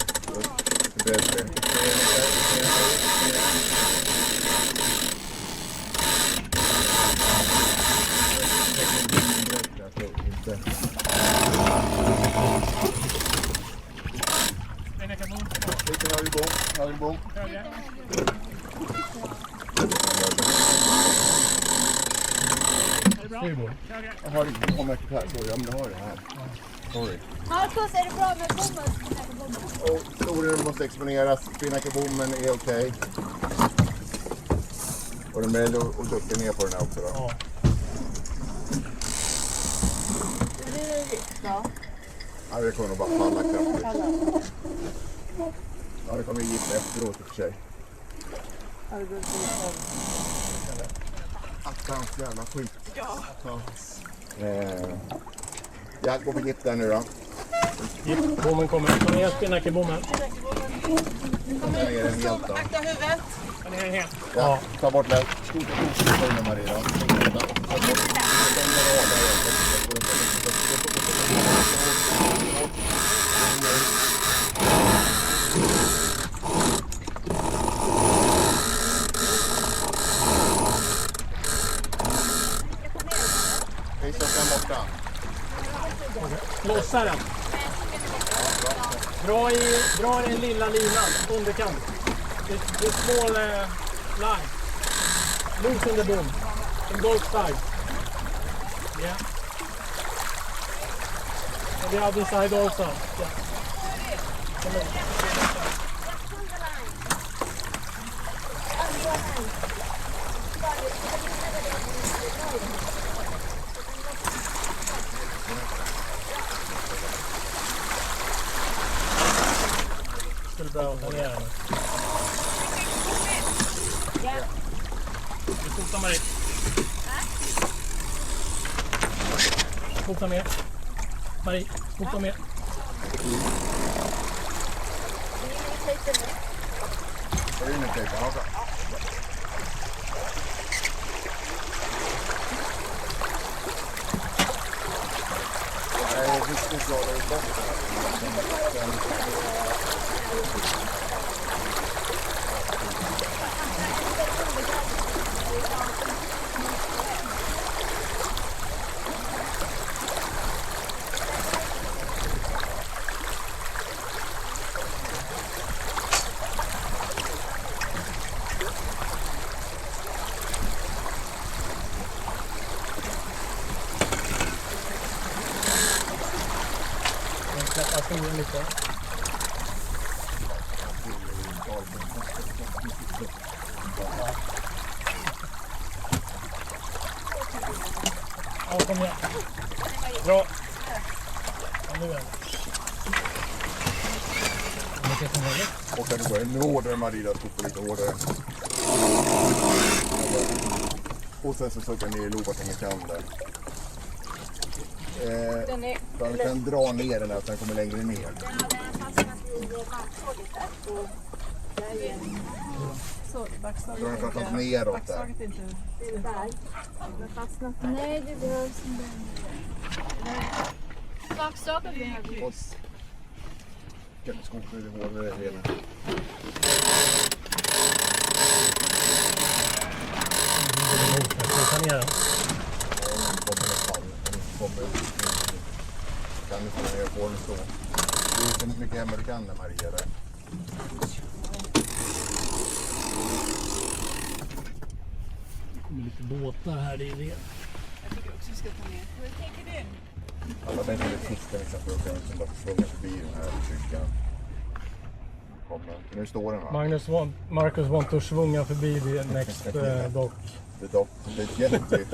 Högerbom. Jag har inte kommit här. Ja, men du har det här. Sorry. Marcus, är det bra med bommen? Och storen måste exponeras. Spinnakerbommen är okej. Och den är beredd att ducka ner på den här också då. Ja. Ja, det kommer nog bara falla kraftigt. Ja, det kommer gift efteråt i och för sig. Attans jävla skit. Ja. Jag går på gift där nu då. Bommen kommer. Ta ner spinnakerbommen. Den är den helt då. Akta huvudet. Den är helt. Ja, ta bort lätt. Skota Maria då. Hej, så kan borta. Lossa den. Dra i den lilla linan, underkant. Det är small line. Loosen the boom. And go side. Yeah. And the other side also. Yeah. Skulle bra ta ner den. Du fotar Marie. Fota med. Marie, fota med. är riktigt bra där i botten. Släppa stolen lite. Ja, kom igen. Bra. Ja, nu är det. Och sen går ännu hårdare med Adidas, skjuter lite hårdare. Och sen så söker jag ner i lobattängen kan där. Man kan dra ner den här så den kommer längre ner. Ja, den har fastnat i backslaget där. Så där är en... Så, backslaget Den har fastnat neråt där. backslaget inte. Det är där. Den har fastnat där. Nej, det behövs inte. Backslaget behöver vi. Kan du skopa lite hårdare redan? Ta ner den. Kan du få ner på den så. Det är inte mycket hemma du kan när Maria där. Det kommer lite båtar här i det. Jag tycker också vi ska ta ner. Hur tänker du? Alla tänker att fiska liksom för att kunna bara svunga förbi den här bryggan. Nu står den va? Marcus want to svunga förbi the next dock. The dock, the jetty.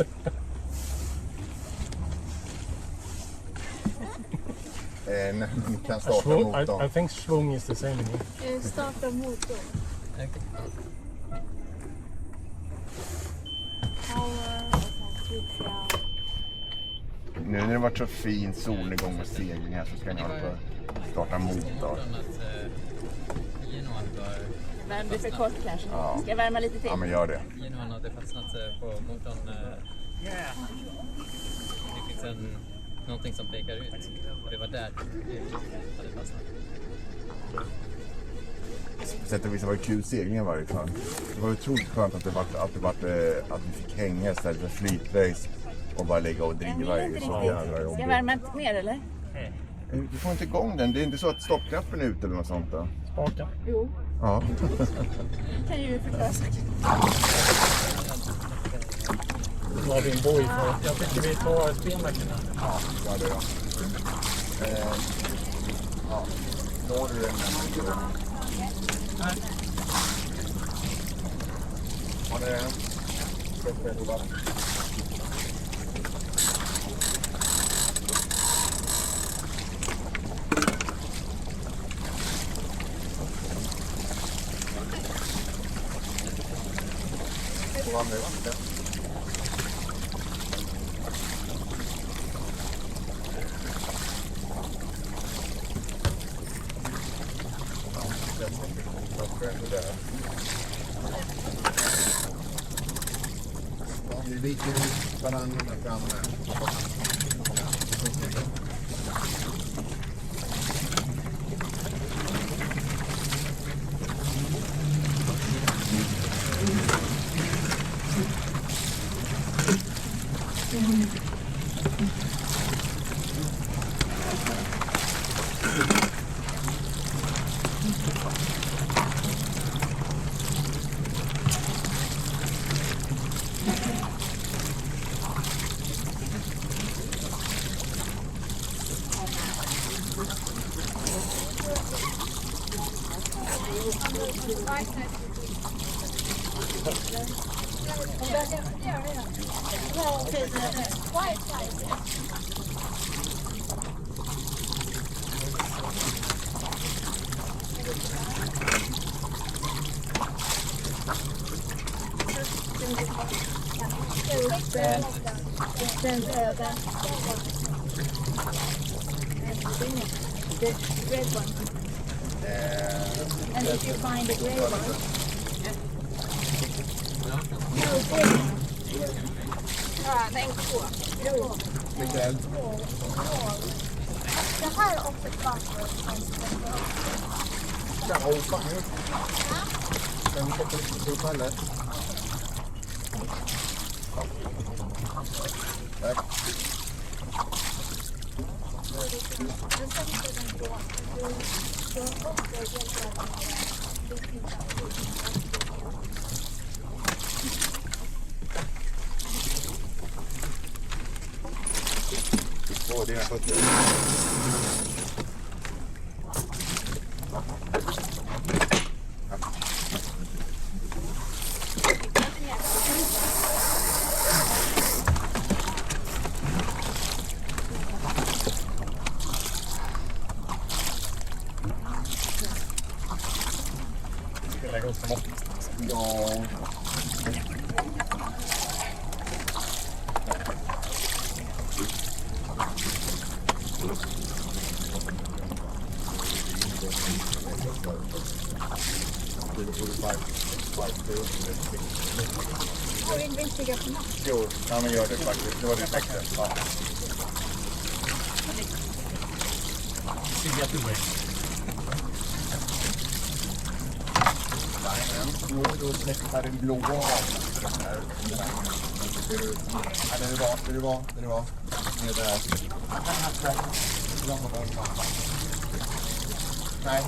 Ni kan starta motorn. I think svung is the same. Starta motorn. Power och sen switcha. Nu när det varit så fin solnedgång och segling här så ska ni hålla på att starta motor. Värm det för kort kanske. Ja. Ska jag värma lite till? Ja, men gör det. Genom hade fastnat på motorn. Det finns någonting som pekar ut. Och det var där det hade fastnat. På sätt och vis var det kul segling i varje fall. Det var otroligt skönt att att vi fick hänga istället för flytrace och bara lägga och driva i. Ska jag värma mer eller? Du får inte igång den. Det är inte så att stoppknappen är ute eller något sånt då? Spaka. Jo. Ja. Kan ju förklara säkert. Nu har vi en boj för. Jag tycker vi tar spinnacken här. Ja, gör det då. Ja, når du den här? Nej. Har ni den? På andra vatten. Vi viker ut varandra framme. The red one. And if you find a gray one. No, den två. Mikael. Det här är också ett varför. Ska jag hoppa nu? Kan vi hoppa upp heller? Tack. Åh, dina fötter. Ska lägga oss som Ja. Har vi inte ligga på natt? Jo, ja, men gör det faktiskt. Det var det bästa. Ja. Silja till mig. Jo, då släpper den blå av. Ja, den är bra, den är bra, den är bra. Den är där. Nej.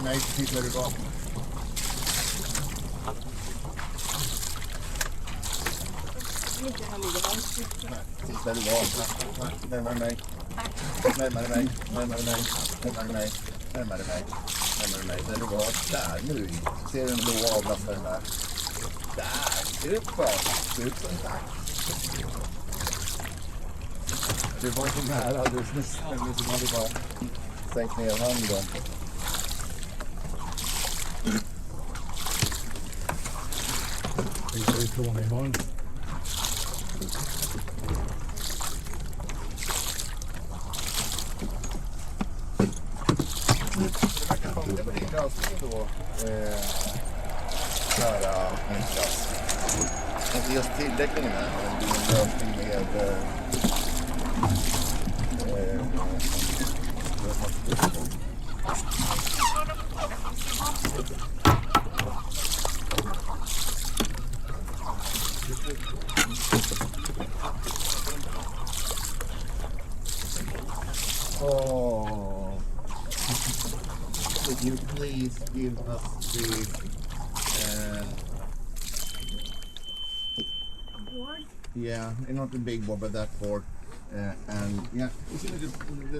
Nej, precis där du var. Inte han ligger där. Nej, precis där du var. Närmare mig. Närmare mig. Närmare mig. Närmare mig. Närmare mig. Närmare mig. Där du var. Där nu. Ser du den blå avlastaren där? Där. Super. Super. Tack. Det var så nära alldeles nyss. Men som hade bara sänkt ner handen. Vi går ifrån imorgon. Det verkar funka på din lösning då. Kära Niklas. Inte just tilläggningen här, men din lösning med... Oh, could you please give us the Board? yeah, not the big board, but that board, and yeah,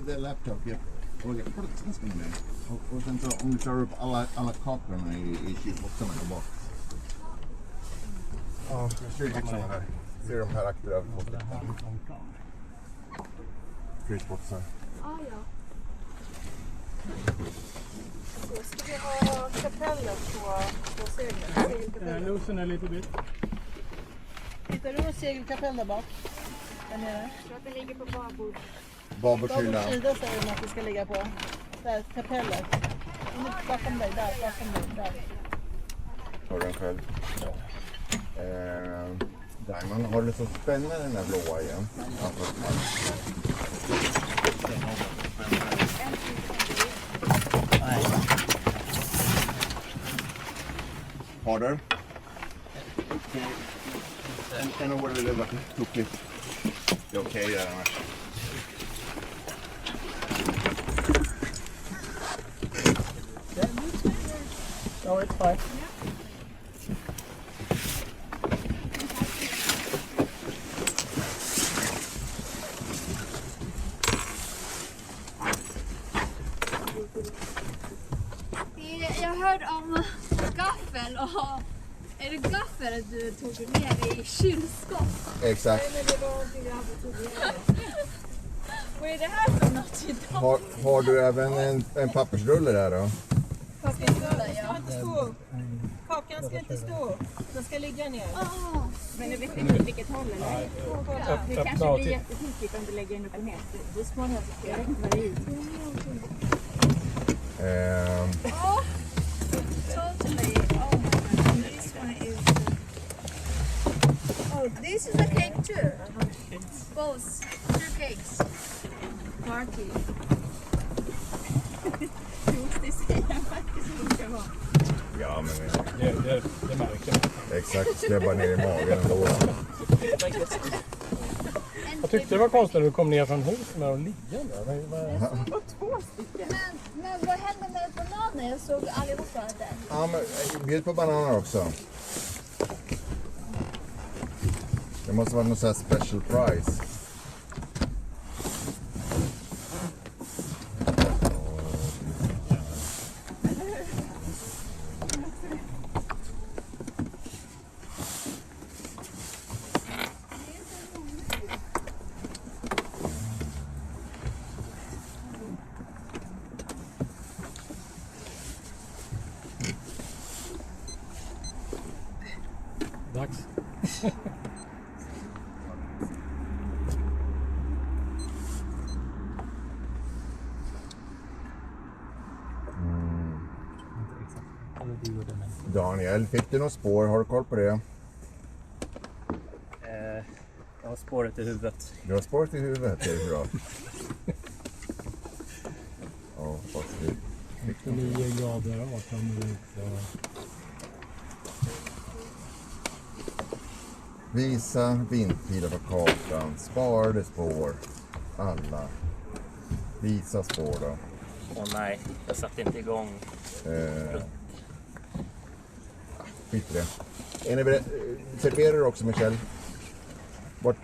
the laptop, yeah. Och sen så om du kör upp alla kakorna i kylboxarna här bak. Ja, kylboxarna här. Ser de här aktiva frysboxar. Ah, ja. Så ska vi ha kapeller på seglet? Loosen är lite bit. Hittar du en segelkapell där bak? Där nere? Jag tror att det ligger på babord. Babordsylan. Babordsida säger de att det ska ligga på. Där, kapeller. Bakom dig, där, bakom dig, där. Har den själv. Där man har det så spännande den här blåa igen. Harder. And over the liver to clip. Det är okej där annars. No, it's fine. Jag hörde om gaffel och är det gaffel du tog ner i kylskåp? Exakt. Nej, men det var någonting jag hade tidigare. Vad är det här för något idag? Har du även en pappersrulle där då? Pappersrullar, ja. Stå. Kakan ska inte stå. Den ska ligga ner. Men du vet inte vilket håll eller? Det kanske blir jättetokigt om du lägger den upp och ner. Det småningom så ska jag vet inte vad det är i. Totally. Oh my god. This one is... Oh, this is a cake too. Both. cakes. Party. Jo, det säger jag faktiskt hur det ska vara. Ja, men Det märker man. exakt. Det är bara ner i magen ändå. Jag tyckte det var konstigt att du kom ner från huset med att ligga där. Det var 2 stycken. Men vad hände med bananer? Jag såg allihopa där. Ja, men bjud på bananer också. Det måste vara någon sån här special price. Dags. Daniel, fick du något spår? Har du koll på det? Jag har spåret i huvudet. Du har spåret i huvudet, det är bra. Ja, vad snyggt. 9 grader, 18 minuter. Visa vindpilar på kartan. Sparade spår. Alla. Visa spår då. Åh nej, jag satte inte igång. Skit i det. Är ni beredda? Serverar du också, Michelle? Vart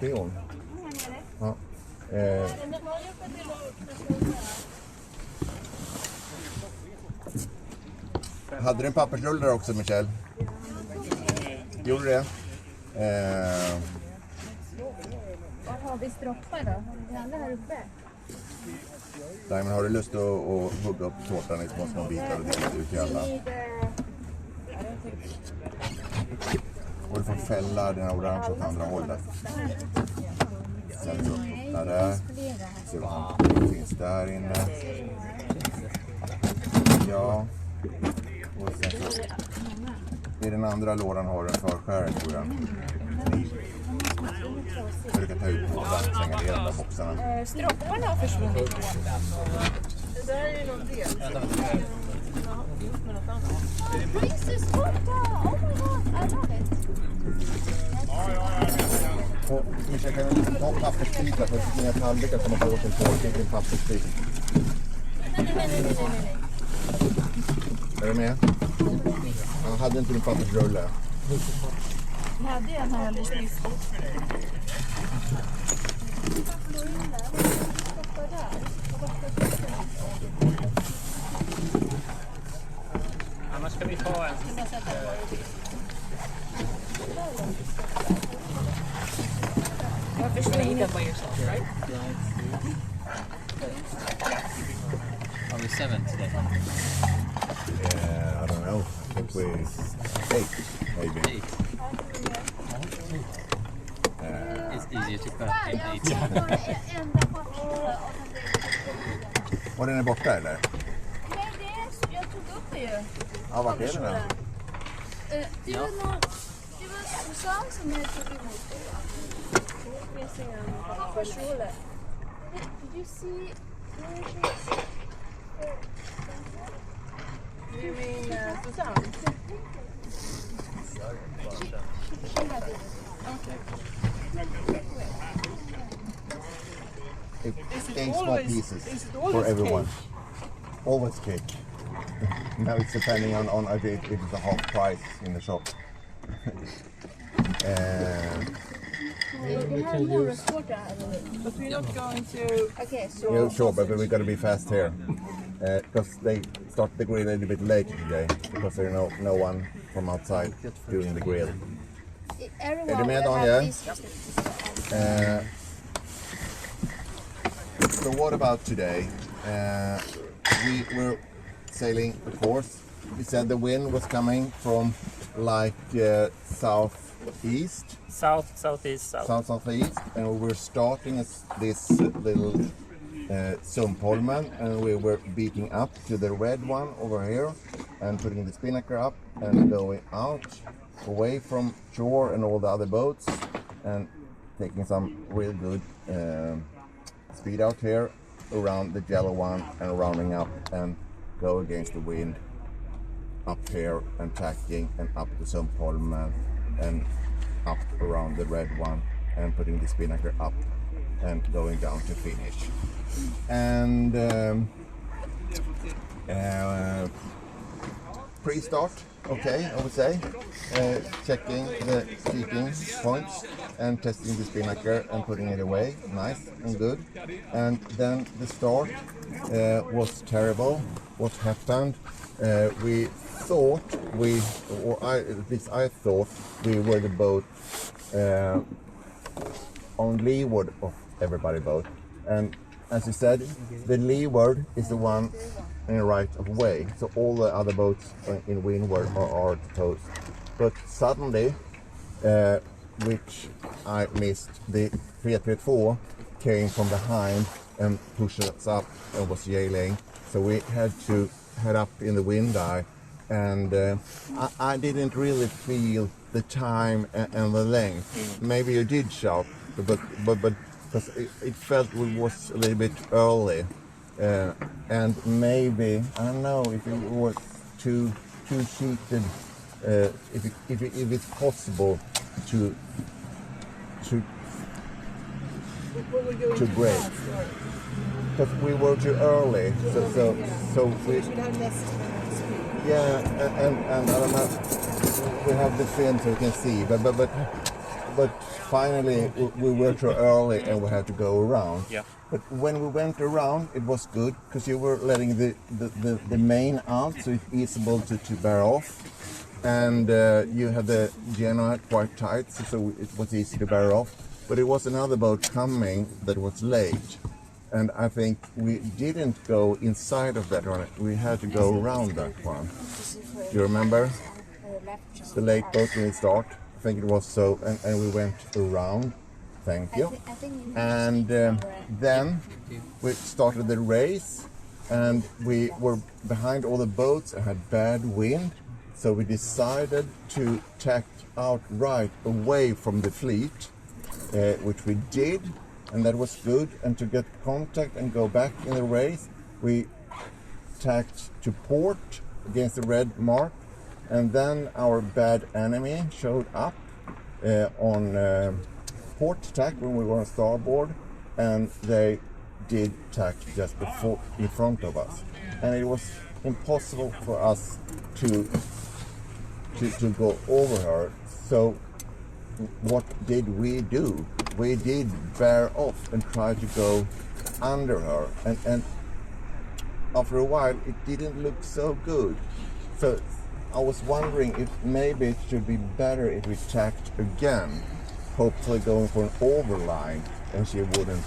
är hon? Ja. Hade du en pappersrulle där också, Michelle? Gjorde det? Var har vi stroppar då? Har vi alla här uppe? Nej, men har du lust att hugga upp tårtan i små bitar och dela ut till alla? Och du får fälla den orange åt andra hållet. Sen så öppna där. Se vad han finns där inne. Ja. Och sen så i den andra lådan har du en förskäring, tror jag. Så du kan ta ut båda och slänga ner de där boxarna. Stropparna har försvunnit. Det där är ju någon del. Med något annat. Princess Torta! Oh my god, I love it. Och Michelle, kan du ta pappersbitar för att mina tallrikar som har fått en tårtbit i en pappersbit? Nej. Är du med? Han hade inte din pappersrulle. Jag hade en här alldeles nyss. Annars ska vi ta en. Jag förstår inte vad jag sa. Are we 7 today? I don't know. I think we 8, maybe. 8. It's easier to cut in 8. Var den är borta eller? Nej, jag tog upp det ju. Ja, vart är den då? Det var Susanne som jag tog emot det. Pappersrulle. Did you see where it is? You mean Susanne? She had it. It's small pieces for everyone. Always cake. Now it's depending on if it's a half price in the shop. We have more sport här. But we're not going to... Okay, so... Yeah, sure, but we got to be fast here because they start the grill a little bit late today because there's no one from outside doing the grill. Everyone Är du med, will Daniel? have this. So what about today? We were sailing, of course. We said the wind was coming from like southeast. Southeast. Southeast, and we were starting this little Sumpholmen, and we were beating up to the red one over here and putting the spinnaker up and going out away from shore and all the other boats and taking some real good speed out here around the yellow one and rounding up and go against the wind up here and tacking and up to Sumpholmen and up around the red one and putting the spinnaker up and going down to finish. And pre-start, okay, I would say. Checking the peaking points and testing the spinnaker and putting it away, nice and good. And then the start was terrible. What happened? We thought at least I thought we were the boat on leeward of everybody's boat. And as you said, the leeward is the one in the right of way. So all the other boats in windward are toast. But suddenly, which I missed, the 334 came from behind and pushed us up and was yelling. So we had to head up in the wind eye, and I didn't really feel the time and the length. Maybe you did shout, but because it felt it was a little bit early, and maybe I don't know if it was too sheeted. If it's possible to break, because we were too early, so we should have less speed. yeah, and I don't know, we have the film so we can see, but finally we were too early and we had to go around. Yeah. But when we went around, it was good because you were letting the main out, so it's easy to bear off. And you had the Genoa quite tight, so it was easy to bear off. But it was another boat coming that was late. And I think we didn't go inside of that one. We had to go around that one. Do you remember? The late boat when it started? I think it was so. And we went around. Thank you. And then we started the race. And we were behind all the boats and had bad wind. So we decided to tack out right away from the fleet, which we did, and that was good. And to get contact and go back in the race, we tacked to port against the red mark, and then our bad enemy showed up on port tack when we were on starboard, and they did tack just before in front of us, and it was impossible for us to go over her. So what did we do? We did bear off and try to go under her, and after a while it didn't look so good. So I was wondering if maybe it should be better if we tacked again, hopefully going for an overline and she wouldn't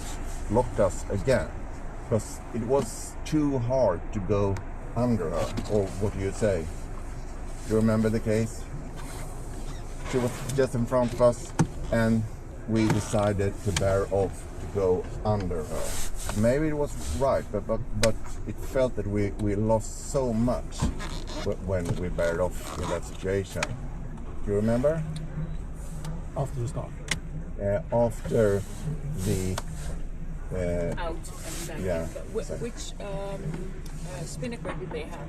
lock us again, because it was too hard to go under her. Or what do you say? Do you remember the case? She was just in front of us and we decided to bear off to go under her. Maybe it was right, but it felt that we lost so much when we bared off in that situation. Do you remember? After the start. After the Out and yeah. Which spinnaker did they have?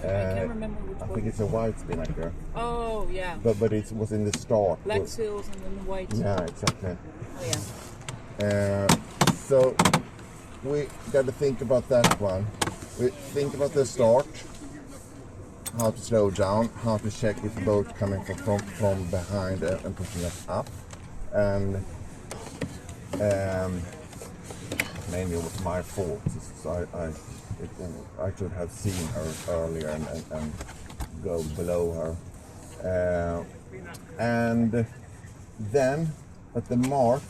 I can't remember which I one. think it's a white spinnaker. Oh yeah. But it was in the start. Black sails and then the white. Yeah, exactly. Oh yeah. So we got to think about that one. We think about the start, how to slow down, how to check if the boat coming from behind and pushing us up, and mainly it was my fault. So I should have seen her earlier and go below her. And then at the mark,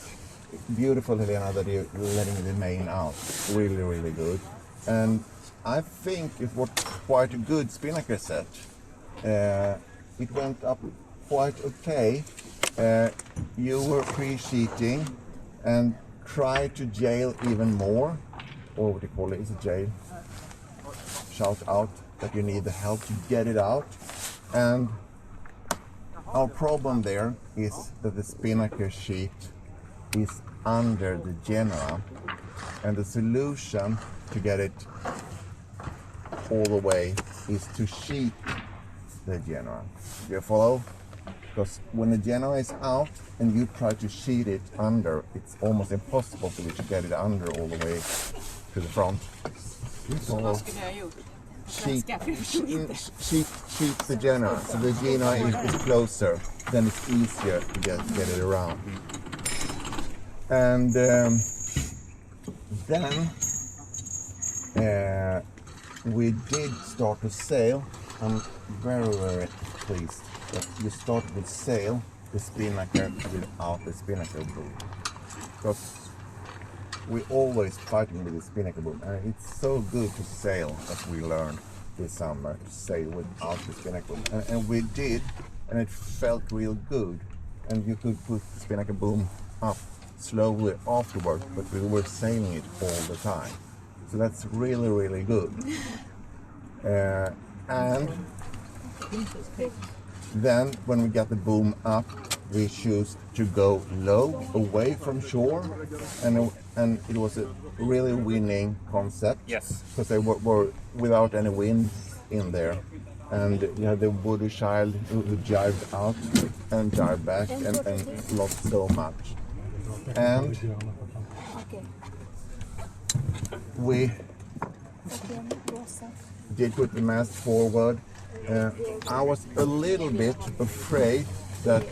beautiful, Helena, that you're letting the main out. Really, really good. And I think it was quite a good spinnaker set. It went up quite okay. You were pre-sheeting and tried to jail even more. Or what do you call it? Is it jail? Shout out that you need the help to get it out. And our problem there is that the spinnaker sheet is under the genera, and the solution to get it all the way is to sheet the genera. Do you follow? Because when the genera is out and you try to sheet it under, it's almost impossible for you to get it under all the way to the front. So sheet the genera, so the genera is closer, then it's easier to get it around. And then we did start to sail. I'm very, very pleased that you start with sail the spinnaker without the spinnaker boom. Because we always fighting with the spinnaker boom, and it's so good to sail, as we learned this summer, to sail without the spinnaker boom. And we did, and it felt real good. And you could put the spinnaker boom up slowly afterwards, but we were sailing it all the time. So that's really, really good. And then when we got the boom up, we chose to go low, away from shore, and it was a really winning concept. Yes. Because they were without any wind in there, and you had the woody child who jived out and jived back and lost so much. And we did put the mast forward. I was a little bit afraid that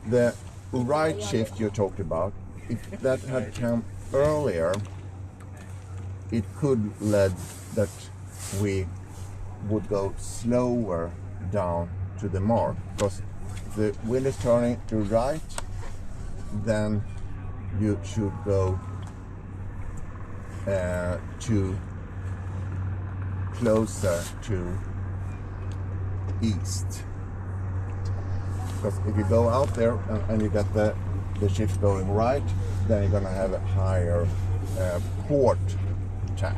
the right shift you talked about, if that had come earlier, it could lead that we would go slower down to the mark, because if the wind is turning to right, then you should go to closer to east. Because if you go out there and you got the shift going right, then you're going to have a higher port tack.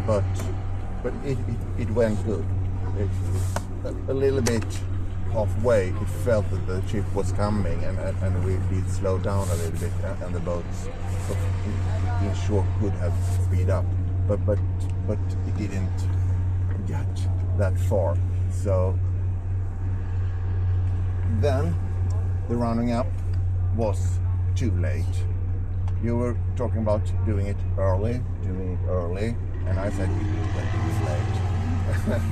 But it went good. A little bit halfway, it felt that the ship was coming, and we did slow down a little bit, and the boats in short could have speed up, but it didn't get that far. So then the rounding up was too late. You were talking about doing it early, and I said it went too late.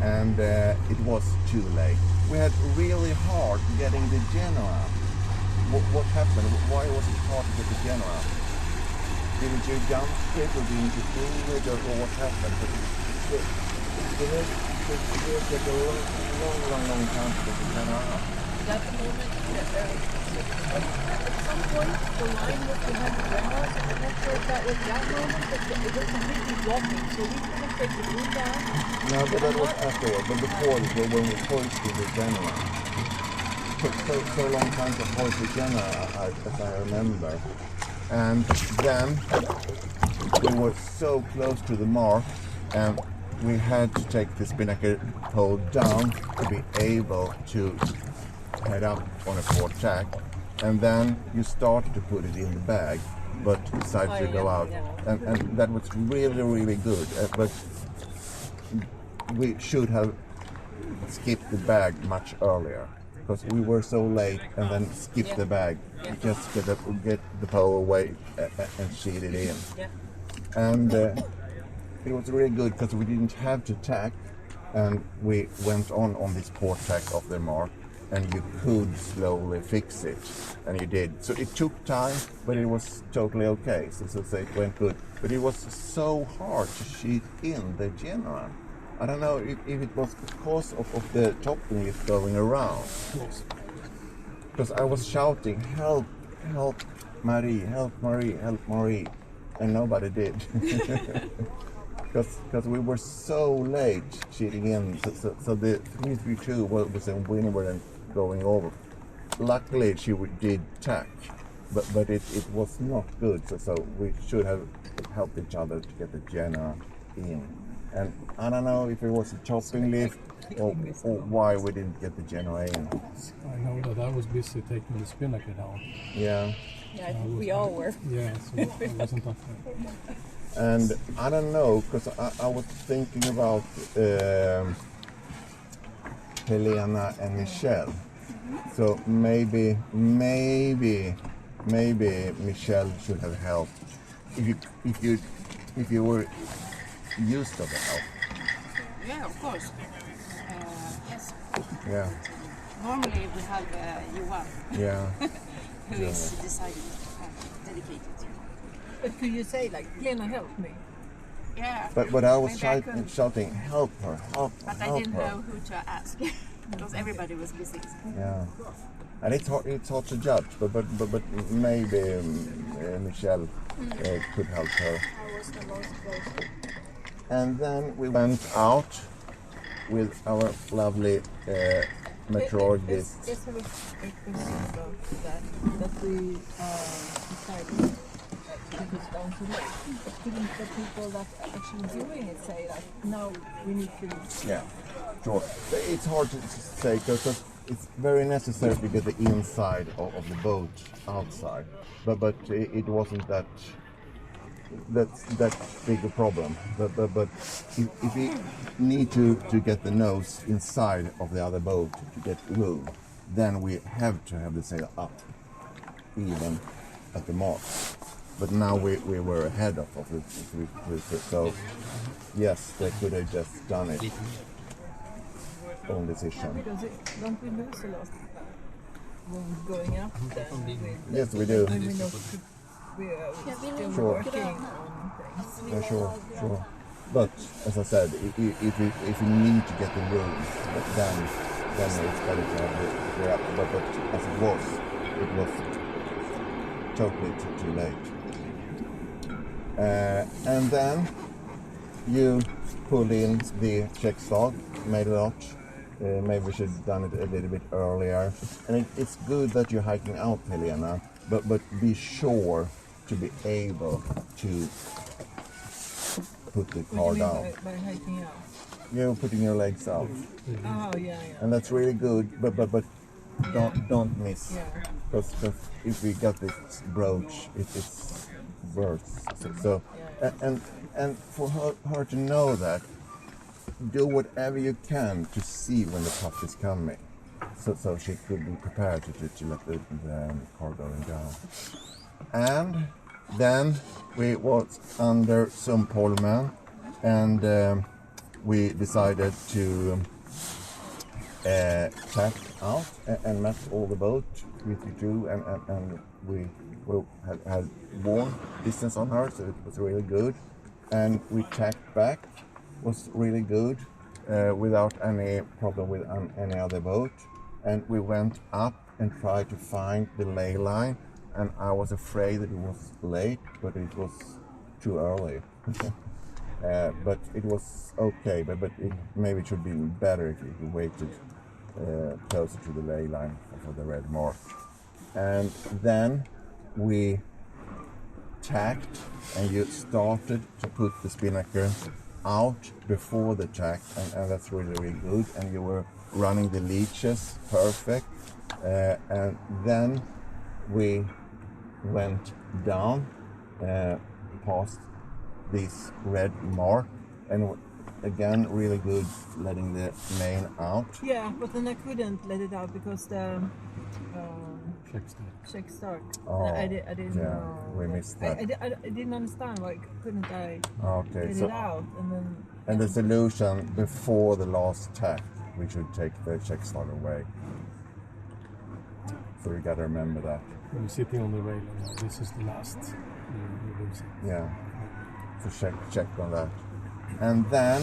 And it was too late. We had really hard getting the genera. What happened? Why was it hard to get the genera? Didn't you jump it, or didn't you pull it, or what happened? But it took a long time to get the genera out. That moment, at some point, the line was behind the general. I'm not sure if that was that moment, but it was completely blocking, so we couldn't take the boom down. No, but that was afterward, but before when we hoisted the general. It took so long time to hoist the general, as I remember. And then we were so close to the mark, and we had to take the spinnaker pole down to be able to head up on a port tack, and then you started to put it in the bag, but decided to go out, and that was really good. But we should have skipped the bag much earlier, because we were so late, and then skip the bag, just get the pole away and sheet it in. And it was really good because we didn't have to tack, and we went on this port tack of the mark, and you could slowly fix it, and you did. So it took time, but it was totally okay. So it went good. But it was so hard to sheet in the genera. I don't know if it was because of the topping is going around. Because I was shouting, help, help Marie, help Marie, help Marie, and nobody did. Because we were so late sheeting in, so the 332 was in windward and going over. Luckily she did tack, but it was not good, so we should have helped each other to get the genera in. And I don't know if it was a chopping lift or why we didn't get the genoa in. I know that I was busy taking the spinnaker down. Yeah. Yeah, I think we all were. Yeah, so I wasn't up there. And I don't know, because I was thinking about Helena and Michelle. So maybe Michelle should have helped if you were used to the help. Yeah, of course. Yes. Yeah. Normally we have Johan, Yeah. who is decided dedicated. But could you say like, Lena help me? Yeah. But I was Maybe I couldn't. shouting, help her, help her, But I help didn't her. know who to ask because everybody was busy. Yeah. And it's hard to judge, but maybe Michelle could help her. I was the most close. And then we went out with our lovely meteorologist. Yes, I have a question about that we decided to take it down to lake. Couldn't the people that are actually doing it say like, no, we need to... Yeah, sure. It's hard to say because it's very necessary to get the inside of the boat outside. But it wasn't that big a problem. But if we need to get the nose inside of the other boat to get room, then we have to have the sail up, even at the mark. But now we were ahead of it, so yes, they could have just done it. Own decision. Because don't we lose a lot when going up then? Yes, we do. When we know we are still Sure. working on things. Yeah, sure. But as I said, if you need to get the room, then it's better to have the up. But as it was totally too late. And then you pulled in the check start, made a lot. Maybe we should have done it a little bit earlier. And it's good that you're hiking out, Helena, but be sure to be able to put the car down. By hiking out? You're putting your legs out. Oh, yeah. And that's really good, but don't miss. Yeah. Because if we got this brooch, it's worse. So and for her to know that, do whatever you can to see when the puff is coming, so she could be prepared to let the car going down. And then we was under Sumpholmen, and we decided to check out and met all the boat with you two, and we had warm distance on her, so it was really good. And we checked back, was really good, without any problem with any other boat. And we went up and tried to find the ley line, and I was afraid that it was late, but it was too early. But it was okay, but maybe it should be better if you waited closer to the ley line for the red mark. And then we tacked, and you started to put the spinnaker out before the tack, and that's really good. And you were running the leeches perfect. And then we went down past this red mark, and again really good letting the main out. Yeah, but then I couldn't let it out because the check start. Oh, I didn't yeah, know. we missed that. I didn't understand why couldn't I Okay, get so it out, and then and the solution before the last tack, we should take the check start away. So we gotta remember that. When you're sitting on the railing, this is the last you lose it. Yeah. So check on that. And then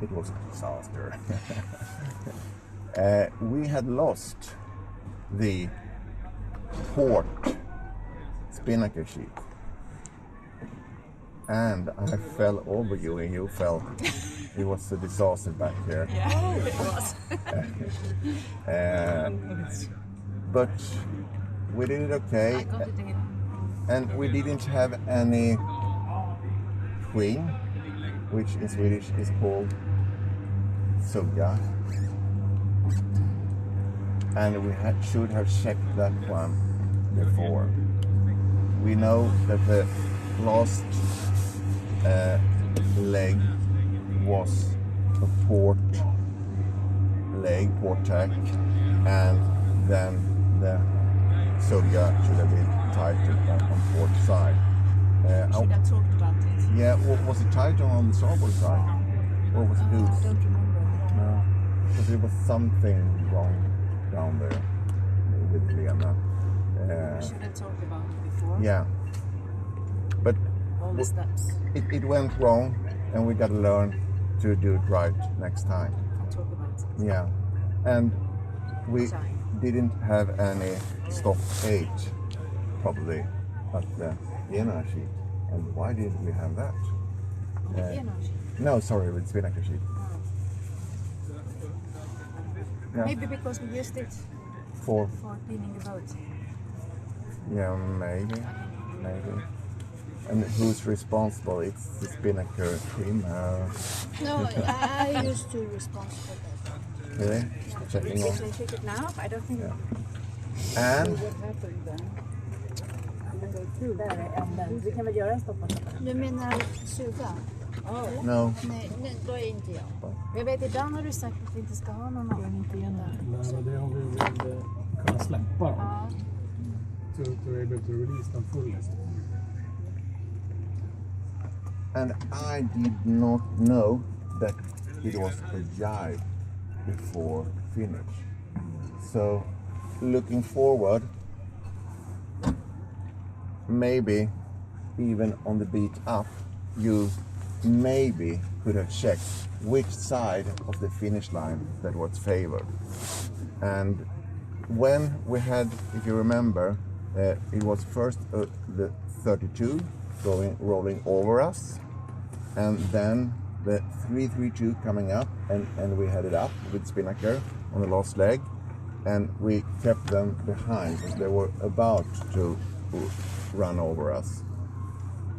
it was a disaster. We had lost the port spinnaker sheet, and I fell over you and you fell. It was a disaster back here. Yeah, it was. But we did it okay. I got it in. And we didn't have any queen, which in Swedish is called sugga. And we should have checked that one before. We know that the last leg was a port leg, port tack, and then the sugga should have been tightened on port side. Should have talked about it. Yeah, was it tightened on the starboard side? Or was it loose? I don't remember. No, because there was something wrong down there with Lena. We should have talked about it before. Yeah, but All the steps. it went wrong, and we got to learn to do it right next time. And talk about it. Yeah, and we Sorry. didn't have any stop 8 probably at the inner sheet. And why didn't we have that? No, sorry, with spinnaker sheet. Yeah. Maybe because we used it For cleaning the boat. yeah, maybe. And who's responsible? It's the spinnaker team. No, I used to responsible for that. Really? Checking on. If they take it now, I don't think. Yeah. And What happened then? Där är änden. Vi kan väl göra en stopp. Du menar suga? no, Nej, då är inte jag. Jag vet, ibland har du sagt att vi inte ska ha någon annan. Nej, men det är om vi vill kunna släppa dem. Ja. To able to release them fully. and I did not know that it was a jibe before finish. So, looking forward, maybe even on the beat up, you maybe could have checked which side of the finish line that was favored. And when we had, if you remember, it was first the 32 rolling over us, and then the 332 coming up, and we had it up with spinnaker on the last leg, and we kept them behind because they were about to run over us.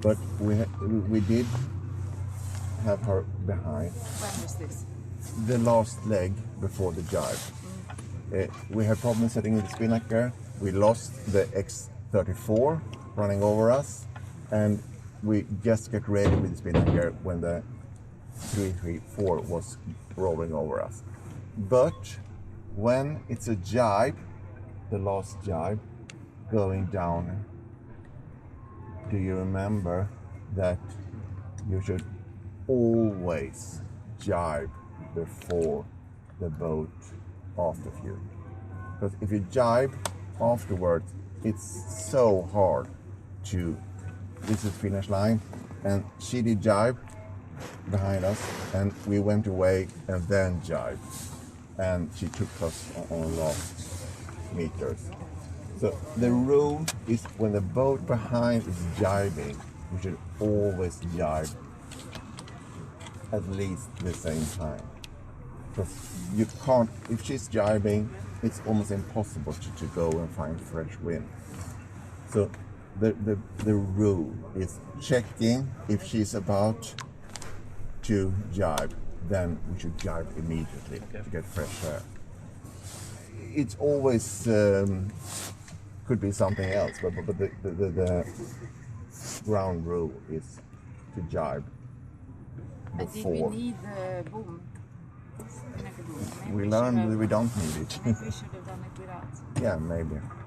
But we did have her behind. When was this? The last leg before the jibe. We had problems setting in the spinnaker. We lost the X34 running over us, and we just get ready with the spinnaker when the 334 was rolling over us. But when it's a jibe, the last jibe going down, do you remember that you should always jibe before the boat after fuel? Because if you jibe afterwards, it's so hard to, this is finish line, and she did jibe behind us, and we went away and then jibed, and she took us on last meters. So the rule is when the boat behind is jibing, you should always jibe at least the same time. Because you can't, if she's jibing, it's almost impossible to go and find fresh wind. So the rule is checking if she's about to jibe, then we should jibe immediately to get fresh air. It's always could be something else, but the ground rule is to jibe But did before. we need the boom? We learned that we don't need it. Maybe we should have done it without. Yeah,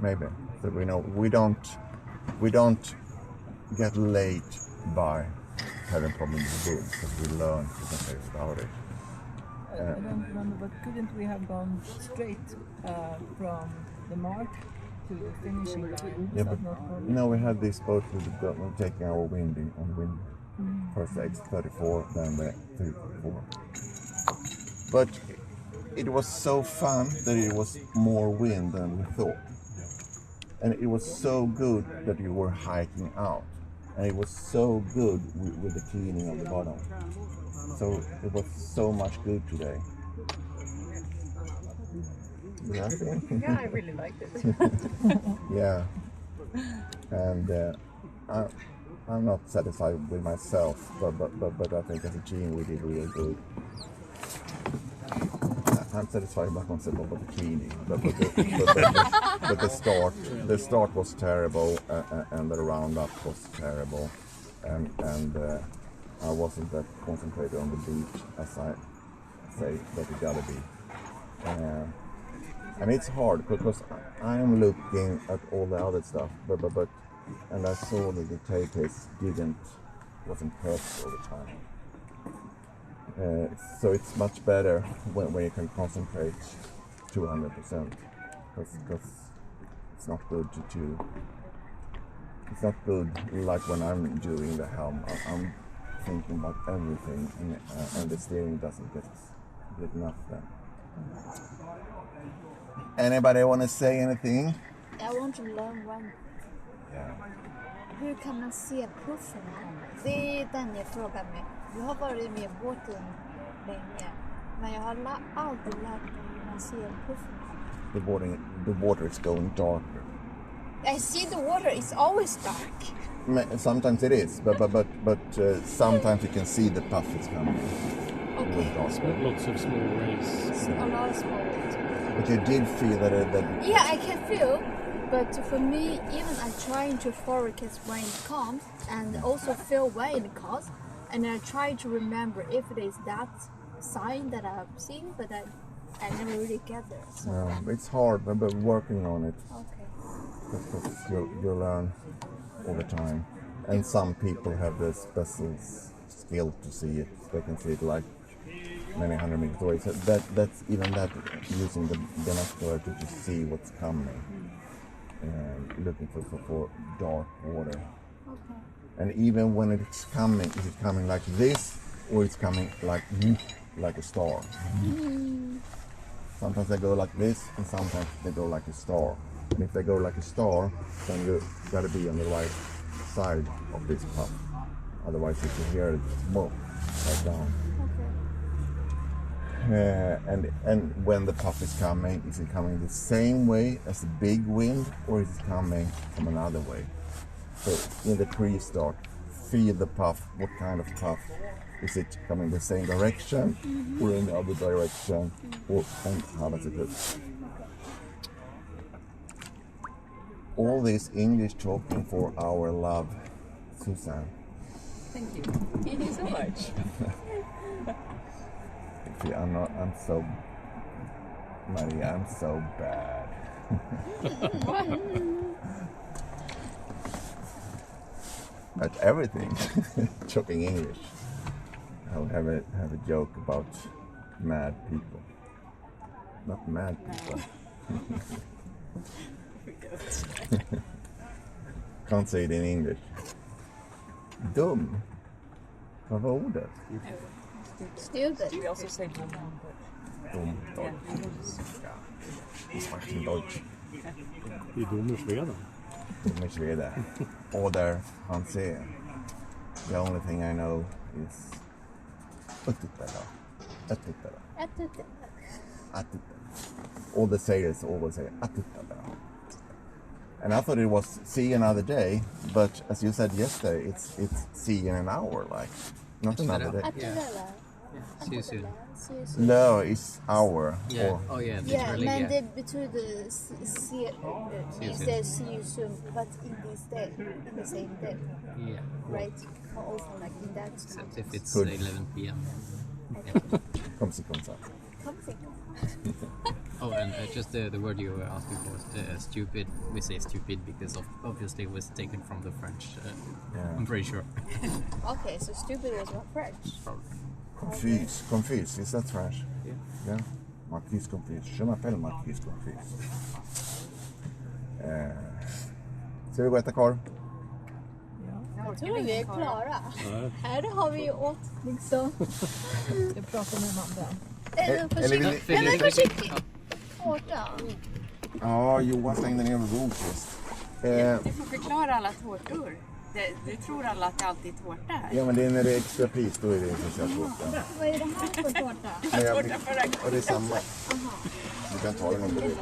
maybe. So we know we don't get late by having problems with the boom, because we learn we can say without it. I don't remember, but couldn't we have gone straight from the mark to the finishing line? Yeah, but we had this boat with taking our winding on wind. First the X34, then the 334. But it was so fun that it was more wind than we thought. And it was so good that you were hiking out. And it was so good with the cleaning of the bottom. So it was so much good today. Yeah, Yeah, I really liked it. yeah. And I'm not satisfied with myself, but I think as a team we did really good. I'm satisfied about myself about the cleaning, but the start was terrible, and the roundup was terrible, and I wasn't that concentrated on the beach as I say that it gotta be. And it's hard because I'm looking at all the other stuff, but and I saw that the tail case wasn't perfect all the time. So it's much better when you can concentrate 200%, because it's not good it's not good like when I'm doing the helm. I'm thinking about everything, and the steering doesn't get good enough then. Anybody want to say anything? I want to learn one. Yeah. Hur kan man se puffen komma? Det är den jag frågar mig. Jag har varit med båten länge, men jag har aldrig lärt mig hur man ser puffen. The water is going darker. I see the water is always dark. Sometimes it is, but sometimes you can see the puff is coming. Okay. Lots of small rays. A lot of small waves. But you did feel that. Yeah, I can feel. But for me, even I'm trying to forecast when it comes and also feel when it comes, and I try to remember if it is that sign that I've seen, but I never really get there. So. No, it's hard, but working on it. Okay. Because you learn all the time, and some people have the special skill to see it. They can see it like many hundred meters away. So that's even that using the binocular to just see what's coming. Looking for dark water. Okay. And even when it's coming, is it coming like this, or it's coming like a star? Sometimes they go like this, and sometimes they go like a star. And if they go like a star, then you got to be on the right side of this puff. Otherwise, if you hear it, right down. And when the puff is coming, is it coming the same way as the big wind, or is it coming from another way? So in the pre-start, feel the puff. What kind of puff? Is it coming the same direction, or in the other direction, and how does it look? All this English talking for our love, Susan. Thank you. Thank you so much. See, I'm so, Maria, I'm so bad. At everything, talking English. I'll have a joke about mad people. Not mad people. Can't say it in English. Dum. Vad var ordet? Stupid. We also say dum. Dum. Ja. Ich spreche Deutsch. I Dommersveden. Dommersveden. Oder Hanse. The only thing I know is Attutella. All the sailors always say Attutella. And I thought it was see another day, but as you said yesterday, it's see in an hour, like not another day. Yeah. See you soon. No, it's hour. Yeah. Or, Oh yeah, Yeah, literally. men Yeah. det betyder instead see you soon, but in this day, in the same day, Yeah. right? Or also like in that. Except if it's Good. 11 p.m. Kom så. Oh, and just the word you were asking for, stupid. We say stupid because obviously it was taken from the French. Yeah. I'm pretty sure. Okay, so stupid was not French. Probably. Confuse, is that French? Yeah. Yeah. Marquise Confuse. Je m'appelle Marquise Confuse. Ska vi gå äta korv? Jag tror vi är klara. Här har vi åt liksom. Jag pratar med mamma. Eller Men försiktigt. Tårta. Ja, Johan slängde ner med godis. Du får förklara alla tårtor. Du tror alla att det alltid är tårta här. Ja, men det är när det är extra pris, då är det inte så tårta. Vad är det här för tårta? Och det är samma. Du kan ta den om du vill.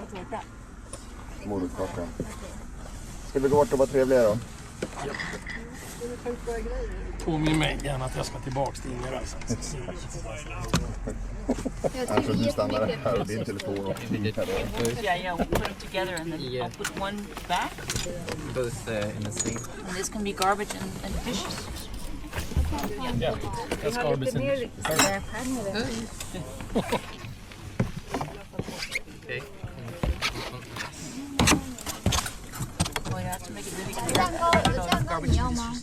Morotkakan. Ska vi gå bort och vara trevliga då? Påminn mig gärna att jag ska tillbaka till Inger. Alltså du stannar här med din telefon och kikar. Yeah, we'll put it together and then I'll put one back. Both in the sink. And this can be garbage and dishes. Ja, jag ska arbeta. Okay. Well, you have to make it really 蛋糕有蛋糕你要吗？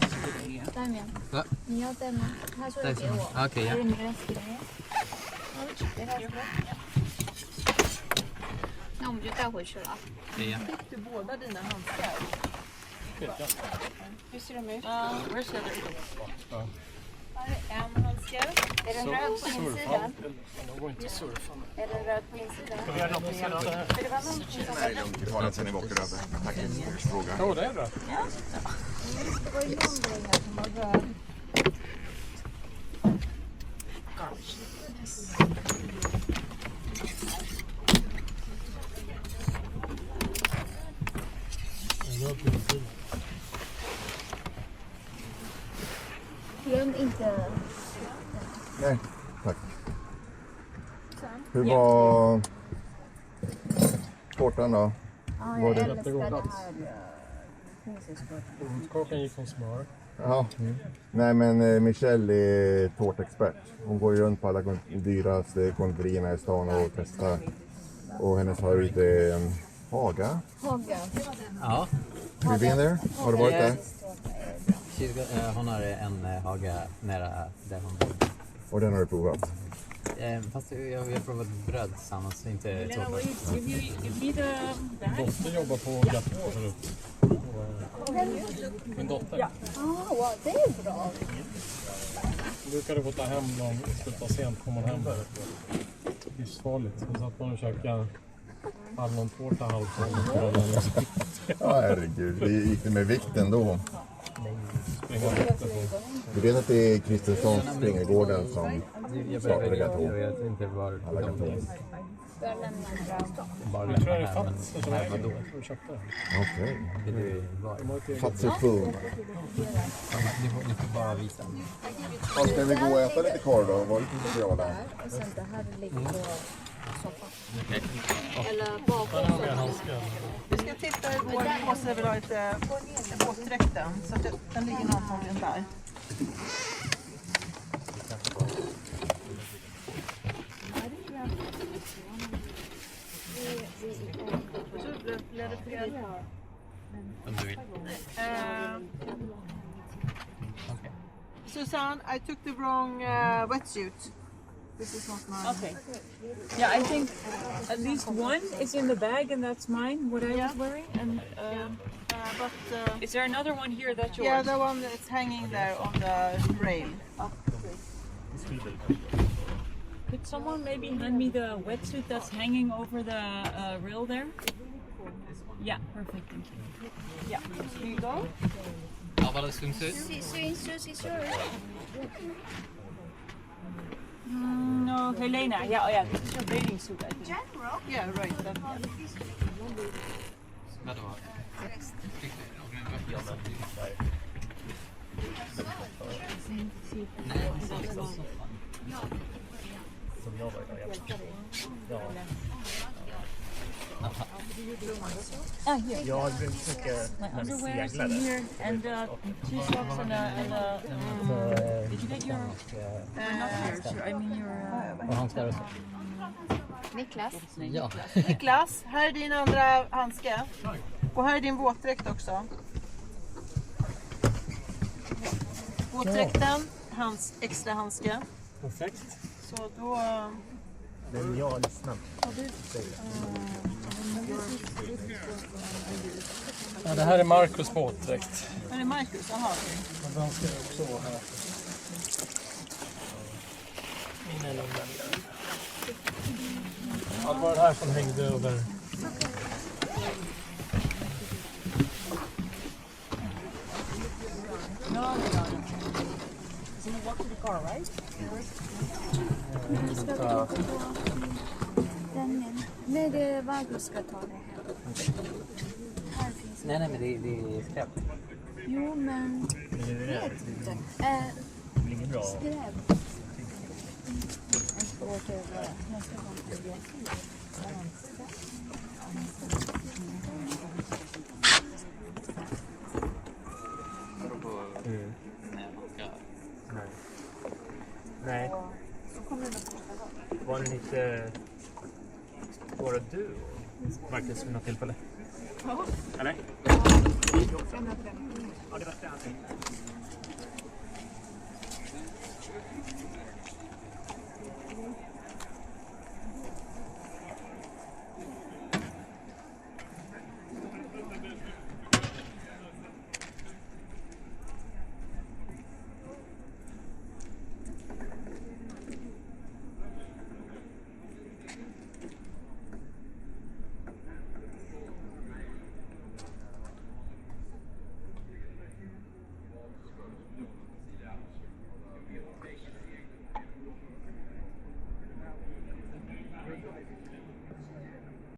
clear. 带没有？Va? 你要带吗？他说给我。 Okej, ja. 你们给那我们就带回去了。 Okej, ja. Fick du båda dina handskar? Hur ser de ut? Where's the other? Här är en handske. Är den röd på insidan? Det går inte att surfa. Är den röd på insidan? Ska vi göra något så här? För det var någonting som var Nej, vi tar den sen ni åker över. Tack för frågan. Jo, det är bra. det var ju någon grej här som var röd. Glöm inte. Nej, tack. Hur var tårtan då? Ja, Var jag det- älskar det här. Kakan gick som smör. Ja. Nej men Michelle är tårtexpert. Hon går ju runt på alla dyraste konditorierna i stan och testar. Och hennes favorit är Haga. Haga. Ja. Have you been there? Har du varit där? Hon har en hage nära där hon bor. Och den har du provat? Fast vi har provat bröd tillsammans, inte tårta. Dotter jobbar på Gatå förut. Min dotter. Ja, wow, det är bra. Brukade gå ta hem någon, sluta sent, kommer hem där. Livsfarligt. Så satt man och käkade halvnontårta halvtårta. Ja herregud, det gick det med vikten då. Du vet att det är Kristenssons Springergården som startade Gatå? Jag vet inte var Alla Gatå. Jag tror det är Fats som äger det. Jag tror jag köpte det. Okej. Fats är full. Ni får bara visa. Ja, ska vi gå och äta lite korv då? Var lite sociala. Och sen det här ligger på soffan. Eller bakom. Vi ska titta i vår påse där vi har lite båtdräkten. Så att den ligger någonstans där. Om du vill. Susanne, I took the wrong wetsuit. This is not mine. Okay. Yeah, I think at least one is in the bag, and that's mine. What I was wearing. And is there another one here that's yours? Yeah, the one that's hanging there on the rail. Could someone maybe hand me the wetsuit that's hanging over the rail there? Yeah, perfect. Thank you. Yeah. Here you go. Ja, vad det swimsuit? No, Helena. Yeah, oh yeah. This is your bathing suit, I think. Yeah, right. That, Vadå? Here. Jag brukar My underwear is in here, and 2 socks and a did you get your? Not yours. I mean your. Och handskar också. Niklas. Ja. Niklas, här är din andra handske. Och här är din våtdräkt också. Våtdräkten, extra handske. Perfekt. Så då... Men jag lyssnar. Ja, det här är Marcus båtdräkt. Är det Marcus? Jaha. Den ska också vara här. Min är nog den. Ja, det var det här som hängde över. No. He's gonna walk to the car, right? Nej, det är vad du ska ta det hem. Här finns Nej, men det är skräp. Jo, men... Blir det rätt? Det blir inget bra. skräp. Nej. Var det lite svårare du Marcus vid något tillfälle? Ja. Eller? Ja, det var det.